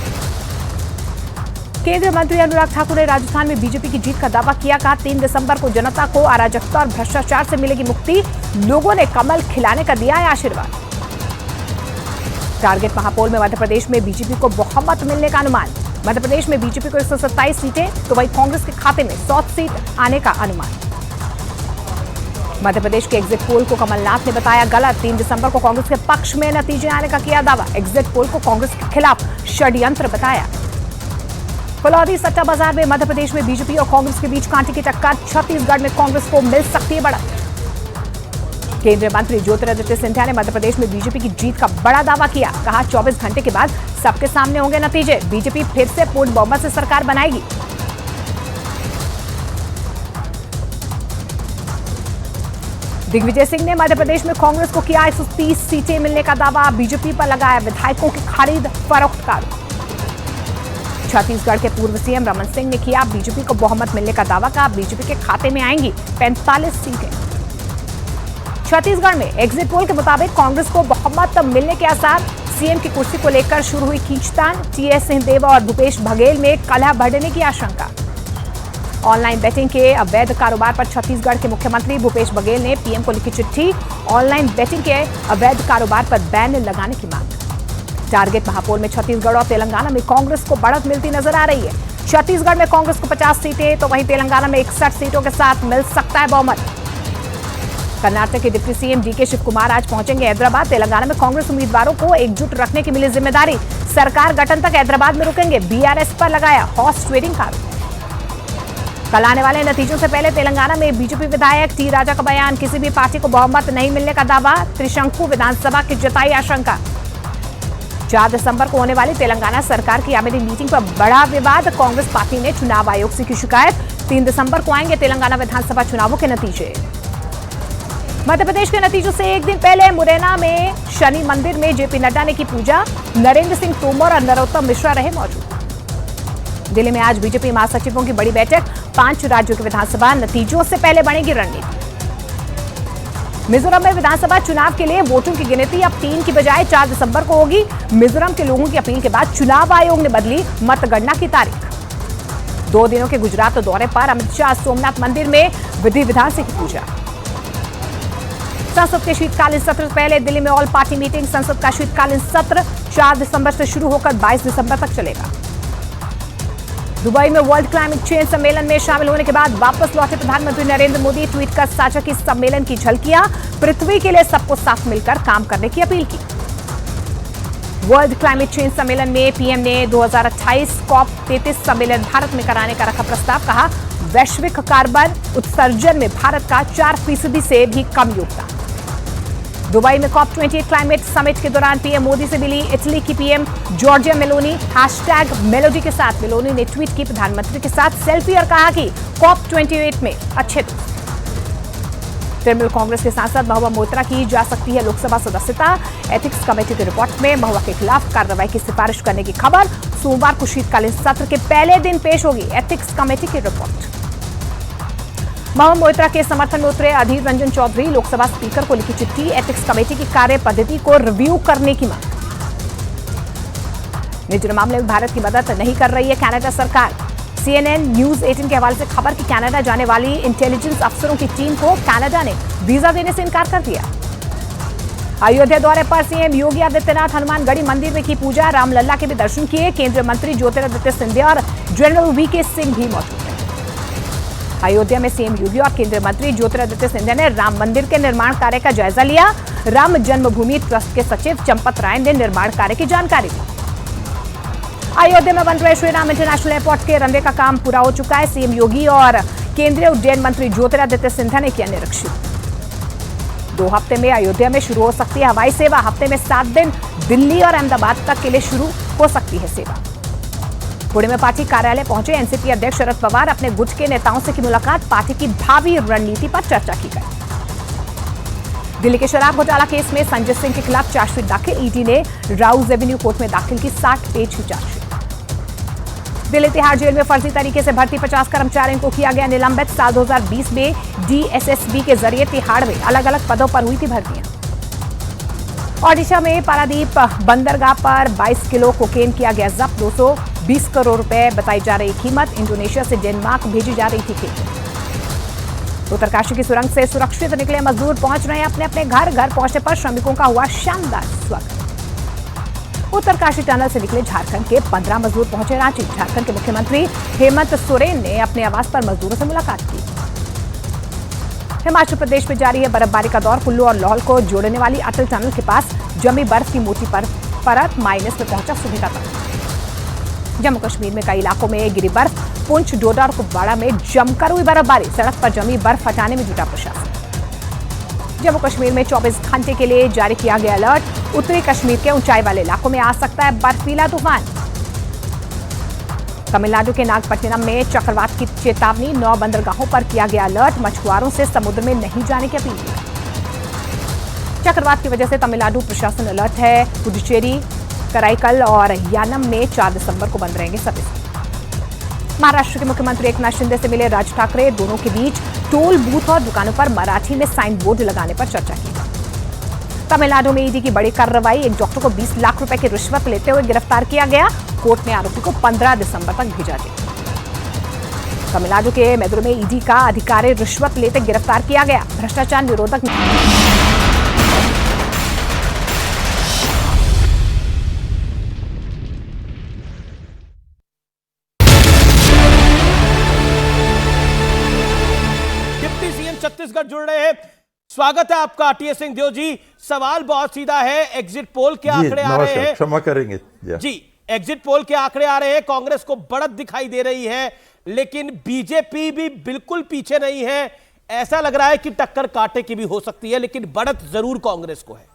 केंद्रीय मंत्री अनुराग ठाकुर ने राजस्थान में बीजेपी की जीत का दावा किया। कहा 3 दिसंबर को जनता को अराजकता और भ्रष्टाचार से मिलेगी मुक्ति। लोगों ने कमल खिलाने का दिया है आशीर्वाद। टारगेट महापोल में मध्य प्रदेश में बीजेपी को बहुमत मिलने का अनुमान। मध्य प्रदेश में बीजेपी को 127 सीटें तो वहीं कांग्रेस के खाते में 100 सीट आने का अनुमान। मध्य प्रदेश के एग्जिट पोल को कमलनाथ ने बताया गलत। 3 दिसंबर को कांग्रेस के पक्ष में नतीजे आने का किया दावा। एग्जिट पोल को कांग्रेस के खिलाफ षड्यंत्र बताया। फलौदी सट्टा बाजार में मध्य प्रदेश में बीजेपी और कांग्रेस के बीच कांटे की टक्कर। छत्तीसगढ़ में कांग्रेस को मिल सकती है बढ़त। केंद्रीय मंत्री ज्योतिरादित्य सिंधिया ने मध्य प्रदेश में बीजेपी की जीत का बड़ा दावा किया। कहा 24 घंटे के बाद सबके सामने होंगे नतीजे। बीजेपी फिर से पूर्ण बहुमत से सरकार बनाएगी। दिग्विजय सिंह ने मध्य प्रदेश में कांग्रेस को किया 130 सीटें मिलने का दावा। बीजेपी पर लगाया विधायकों की खरीद फरोख्त का आरोप। छत्तीसगढ़ के पूर्व सीएम रमन सिंह ने किया बीजेपी को बहुमत मिलने का दावा। कहा बीजेपी के खाते में आएंगी 45 सीटें। छत्तीसगढ़ में एग्जिट पोल के मुताबिक कांग्रेस को बहुमत मिलने के आसार। सीएम की कुर्सी को लेकर शुरू हुई खींचतान। टीएस सिंहदेव और भूपेश बघेल में कलह बढ़ने की आशंका। ऑनलाइन बेटिंग के अवैध कारोबार पर छत्तीसगढ़ के मुख्यमंत्री भूपेश बघेल ने पीएम को लिखी चिट्ठी। ऑनलाइन बेटिंग के अवैध कारोबार पर बैन लगाने की मांग। टारगेट महापोल में छत्तीसगढ़ और तेलंगाना में कांग्रेस को बढ़त मिलती नजर आ रही है। छत्तीसगढ़ में कांग्रेस को 50 सीटें तो वहीं तेलंगाना में 61 सीटों के साथ मिल सकता है बहुमत। कर्नाटक के deputy CM DK Shiv Kumar आज पहुंचेंगे हैदराबाद। तेलंगाना में कांग्रेस उम्मीदवारों को एकजुट रखने की मिली जिम्मेदारी। सरकार गठन तक हैदराबाद में रुकेंगे। बीआरएस पर लगाया हॉर्स ट्रेडिंग का आरोप। कल आने वाले नतीजों से पहले तेलंगाना में बीजेपी विधायक टी राजा का बयान। किसी भी पार्टी को बहुमत नहीं मिलने का दावा। त्रिशंकु विधानसभा की जताई आशंका। 4 दिसंबर को होने वाली तेलंगाना सरकार की आमिरी मीटिंग पर बड़ा विवाद। कांग्रेस पार्टी ने चुनाव आयोग से की शिकायत। 3 दिसंबर को आएंगे तेलंगाना विधानसभा चुनावों के नतीजे। मध्य प्रदेश के नतीजों से एक दिन पहले मुरैना में शनि मंदिर में जेपी नड्डा ने की पूजा। नरेंद्र सिंह तोमर और नरोत्तम मिश्रा रहे मौजूद। दिल्ली में आज बीजेपी महासचिवों की बड़ी बैठक। 5 राज्यों के विधानसभा नतीजों से पहले बनेगी रणनीति। मिजोरम में विधानसभा चुनाव के लिए वोटों की गिनती अब 3 की बजाय 4 दिसंबर को होगी। मिजोरम के लोगों की अपील के बाद चुनाव आयोग ने बदली मतगणना की तारीख। 2 दिनों के गुजरात दौरे पर अमित शाह सोमनाथ मंदिर में विधि विधान से की पूजा। संसद के शीतकालीन सत्र से पहले दिल्ली में ऑल पार्टी मीटिंग। संसद का शीतकालीन सत्र 4 दिसंबर से शुरू होकर 22 दिसंबर तक चलेगा। दुबई में वर्ल्ड क्लाइमेट चेंज सम्मेलन में शामिल होने के बाद वापस लौटे प्रधानमंत्री नरेंद्र मोदी। ट्वीट कर साझा की सम्मेलन की झलकियां। पृथ्वी के लिए सबको साथ मिलकर काम करने की अपील की। वर्ल्ड क्लाइमेट चेंज सम्मेलन में पीएम ने 2028 COP33 सम्मेलन भारत में कराने का रखा प्रस्ताव। कहा वैश्विक कार्बन उत्सर्जन में भारत का 4% से भी कम योगदान। दुबई में COP28 क्लाइमेट समिट के दौरान पीएम मोदी से मिली इटली की पीएम जॉर्जिया मेलोनी। #मेलोडी के साथ मेलोनी ने ट्वीट की प्रधानमंत्री के साथ सेल्फी और कहा कि COP28 में अच्छे दोस्त। तृणमूल कांग्रेस के सांसद महुआ मोइत्रा की जा सकती है लोकसभा सदस्यता। एथिक्स कमेटी की रिपोर्ट में महुआ के खिलाफ कार्रवाई की सिफारिश करने की खबर। सोमवार को शीतकालीन सत्र के पहले दिन पेश होगी एथिक्स कमेटी की रिपोर्ट। महुआ मोइत्रा के समर्थन में उतरे अधीर रंजन चौधरी। लोकसभा स्पीकर को लिखी चिट्ठी। एथिक्स कमेटी की कार्य पद्धति को रिव्यू करने की मांग। निजी मामले में भारत की मदद नहीं कर रही है कनाडा सरकार। CNN न्यूज 18 के हवाले से खबर कि कनाडा जाने वाली इंटेलिजेंस अफसरों की टीम को कनाडा ने वीजा देने से इनकार कर दिया। अयोध्या दौरे पर सीएम योगी आदित्यनाथ हनुमानगढ़ी मंदिर में की पूजा। रामलला के भी दर्शन किए। केंद्रीय मंत्री ज्योतिरादित्य सिंधिया और जनरल VK सिंह भी मौजूद थे। अयोध्या में सीएम योगी और केंद्रीय मंत्री ज्योतिरादित्य सिंधिया ने राम मंदिर के निर्माण कार्य का जायजा लिया। राम जन्मभूमि ट्रस्ट के सचिव चंपत राय ने निर्माण कार्य की जानकारी दी। अयोध्या में बन रहे श्री राम इंटरनेशनल एयरपोर्ट के रनवे का काम पूरा हो चुका है। सीएम योगी और केंद्रीय उड्डयन मंत्री ज्योतिरादित्य सिंधिया ने किया निरीक्षण। 2 हफ्ते में अयोध्या में शुरू हो सकती है हवाई सेवा। हफ्ते में 7 दिन दिल्ली और अहमदाबाद तक के लिए शुरू हो सकती है सेवा। पुणे में पार्टी कार्यालय पहुंचे एनसीपी अध्यक्ष शरद पवार। अपने गुट के नेताओं से की मुलाकात। पार्टी की भावी रणनीति पर चर्चा की गई। दिल्ली के शराब घोटाला केस में संजय सिंह के खिलाफ चार्जशीट दाखिल। ईडी ने राउज एवेन्यू कोर्ट में दाखिल की 60 पेज की चार्जशीट। दिल्ली तिहाड़ जेल में फर्जी तरीके से भर्ती 50 कर्मचारियों को किया गया निलंबित। साल 2020 में DSSB के जरिए तिहाड़ में अलग अलग पदों पर हुई थी भर्तियां। ओडिशा में पारादीप बंदरगाह पर 22 किलो कोकेन किया गया जब्त। 220 करोड़ रुपए बताई जा रही कीमत। इंडोनेशिया से डेनमार्क भेजी जा रही थी खेत। उत्तरकाशी की सुरंग से सुरक्षित निकले मजदूर पहुंच रहे हैं अपने अपने घर। घर पहुंचने पर श्रमिकों का हुआ शानदार स्वागत। उत्तरकाशी टनल से निकले झारखंड के 15 मजदूर पहुंचे रांची। झारखंड के मुख्यमंत्री हेमंत सोरेन ने अपने आवास पर मजदूरों से मुलाकात की। हिमाचल प्रदेश में जारी है बर्फबारी का दौर। कुल्लू और लाहौल को जोड़ने वाली अटल टनल के पास जमी बर्फ की मोटी परत माइनस में पहुंचा सुबह का वक्त। जम्मू कश्मीर में कई इलाकों में गिरी बर्फ। पुंछ, डोडा और कुपवाड़ा में जमकर हुई बर्फबारी। सड़क पर जमी बर्फ हटाने में जुटा प्रशासन। जम्मू कश्मीर में 24 घंटे के लिए जारी किया गया अलर्ट। उत्तरी कश्मीर के ऊंचाई वाले इलाकों में आ सकता है बर्फीला तूफान। तमिलनाडु के नागपट्टिनम में चक्रवात की चेतावनी। 9 बंदरगाहों पर किया गया अलर्ट। मछुआरों से समुद्र में नहीं जाने की अपील। चक्रवात की वजह से तमिलनाडु प्रशासन अलर्ट है। पुडुचेरी, कराईकल और यानम में 4 दिसंबर को बंद रहेंगे सभी। महाराष्ट्र के मुख्यमंत्री एकनाथ शिंदे से मिले राज ठाकरे। दोनों के बीच टोल बूथ और दुकानों पर मराठी में साइन बोर्ड लगाने पर चर्चा की। तमिलनाडु में ईडी की बड़ी कार्रवाई। एक डॉक्टर को 20 लाख रुपए की रिश्वत लेते हुए गिरफ्तार किया गया। कोर्ट ने आरोपी को 15 दिसंबर तक भेजा दिया। तमिलनाडु के मैदुरु में ईडी का अधिकारी रिश्वत लेते गिरफ्तार किया गया। भ्रष्टाचार निरोधक डिप्टी सीएम छत्तीसगढ़ जुड़ रहे हैं। स्वागत है आपका टीएस सिंहदेव जी। सवाल बहुत सीधा है। एग्जिट पोल के आंकड़े आ रहे हैं। क्षमा करेंगे जी, एग्जिट पोल के आंकड़े आ रहे हैं। कांग्रेस को बढ़त दिखाई दे रही है, लेकिन बीजेपी भी बिल्कुल पीछे नहीं है। ऐसा लग रहा है कि टक्कर कांटे की भी हो सकती है, लेकिन बढ़त जरूर कांग्रेस को है।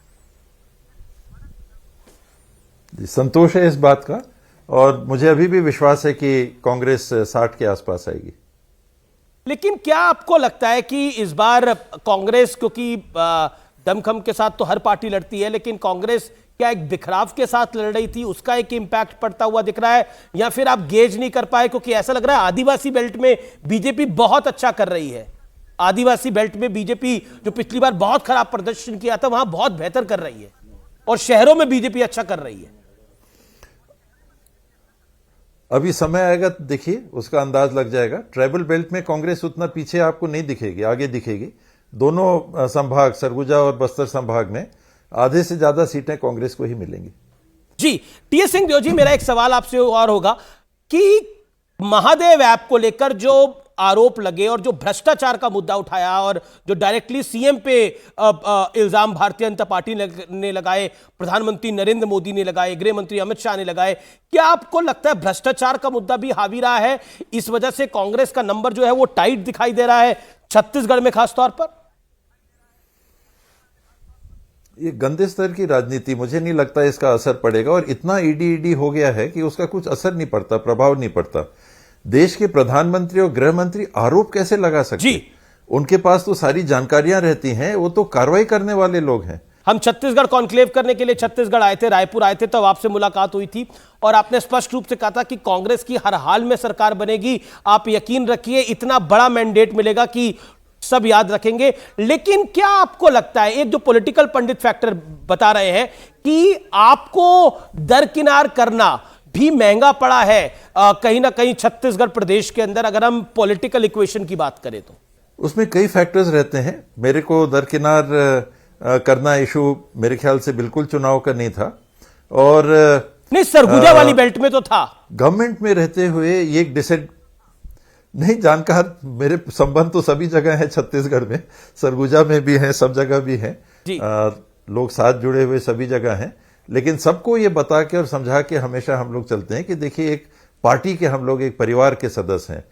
जी, संतोष है इस बात का, और मुझे अभी भी विश्वास है कि कांग्रेस 60 के आसपास आएगी। लेकिन क्या आपको लगता है कि इस बार कांग्रेस, क्योंकि दमखम के साथ तो हर पार्टी लड़ती है, लेकिन कांग्रेस क्या एक बिखराव के साथ लड़ रही थी, उसका एक इंपैक्ट पड़ता हुआ दिख रहा है, या फिर आप गेज नहीं कर पाए? क्योंकि ऐसा लग रहा है आदिवासी बेल्ट में बीजेपी बहुत अच्छा कर रही है। आदिवासी बेल्ट में बीजेपी जो पिछली बार बहुत खराब प्रदर्शन किया था, वहां बहुत बेहतर कर रही है, और शहरों में बीजेपी अच्छा कर रही है। अभी समय आएगा तो देखिए, उसका अंदाज लग जाएगा। ट्राइबल बेल्ट में कांग्रेस उतना पीछे आपको नहीं दिखेगी, आगे दिखेगी। दोनों संभाग, सरगुजा और बस्तर संभाग में आधे से ज्यादा सीटें कांग्रेस को ही मिलेंगी। जी, टीएस सिंहदेव जी, मेरा एक सवाल आपसे और होगा कि महादेव ऐप को लेकर जो आरोप लगे और जो भ्रष्टाचार का मुद्दा उठाया और जो डायरेक्टली सीएम पे इल्जाम भारतीय जनता पार्टी ने लगाए, प्रधानमंत्री नरेंद्र मोदी ने लगाए, गृह मंत्री अमित शाह ने लगाए, क्या आपको लगता है भ्रष्टाचार का मुद्दा भी हावी रहा है? इस वजह से कांग्रेस का नंबर जो है वो टाइट दिखाई दे रहा है छत्तीसगढ़ में खासतौर पर। ये गंदे स्तर की राजनीति, मुझे नहीं लगता इसका असर पड़ेगा, और इतना ईडी हो गया है कि उसका कुछ असर नहीं पड़ता, प्रभाव नहीं पड़ता। देश के प्रधानमंत्री और गृह मंत्री आरोप कैसे लगा सकते? उनके पास तो सारी जानकारियां रहती हैं, वो तो कार्रवाई करने वाले लोग हैं। हम छत्तीसगढ़ कॉन्क्लेव करने के लिए छत्तीसगढ़ आए थे, रायपुर आए थे, तब आपसे मुलाकात हुई थी और आपने स्पष्ट रूप से कहा था कि कांग्रेस की हर हाल में सरकार बनेगी। आप यकीन रखिए, इतना बड़ा मैंडेट मिलेगा कि सब याद रखेंगे। लेकिन क्या आपको लगता है, एक जो पॉलिटिकल पंडित फैक्टर बता रहे हैं कि आपको दरकिनार करना भी महंगा पड़ा है कहीं ना कहीं छत्तीसगढ़ प्रदेश के अंदर, अगर हम पॉलिटिकल इक्वेशन की बात करें तो? उसमें कई फैक्टर्स रहते हैं। मेरे को दरकिनार करना इशू मेरे ख्याल से बिल्कुल चुनाव का नहीं था, और नहीं, सरगुजा वाली बेल्ट में तो था। गवर्नमेंट में रहते हुए ये एक नहीं, जानकार मेरे संबंध तो सभी जगह है छत्तीसगढ़ में, सरगुजा में भी है, सब जगह भी है, लोग साथ जुड़े हुए सभी जगह हैं। लेकिन सबको ये बता के और समझा के हमेशा हम लोग चलते हैं कि देखिए, एक पार्टी के हम लोग एक परिवार के सदस्य हैं।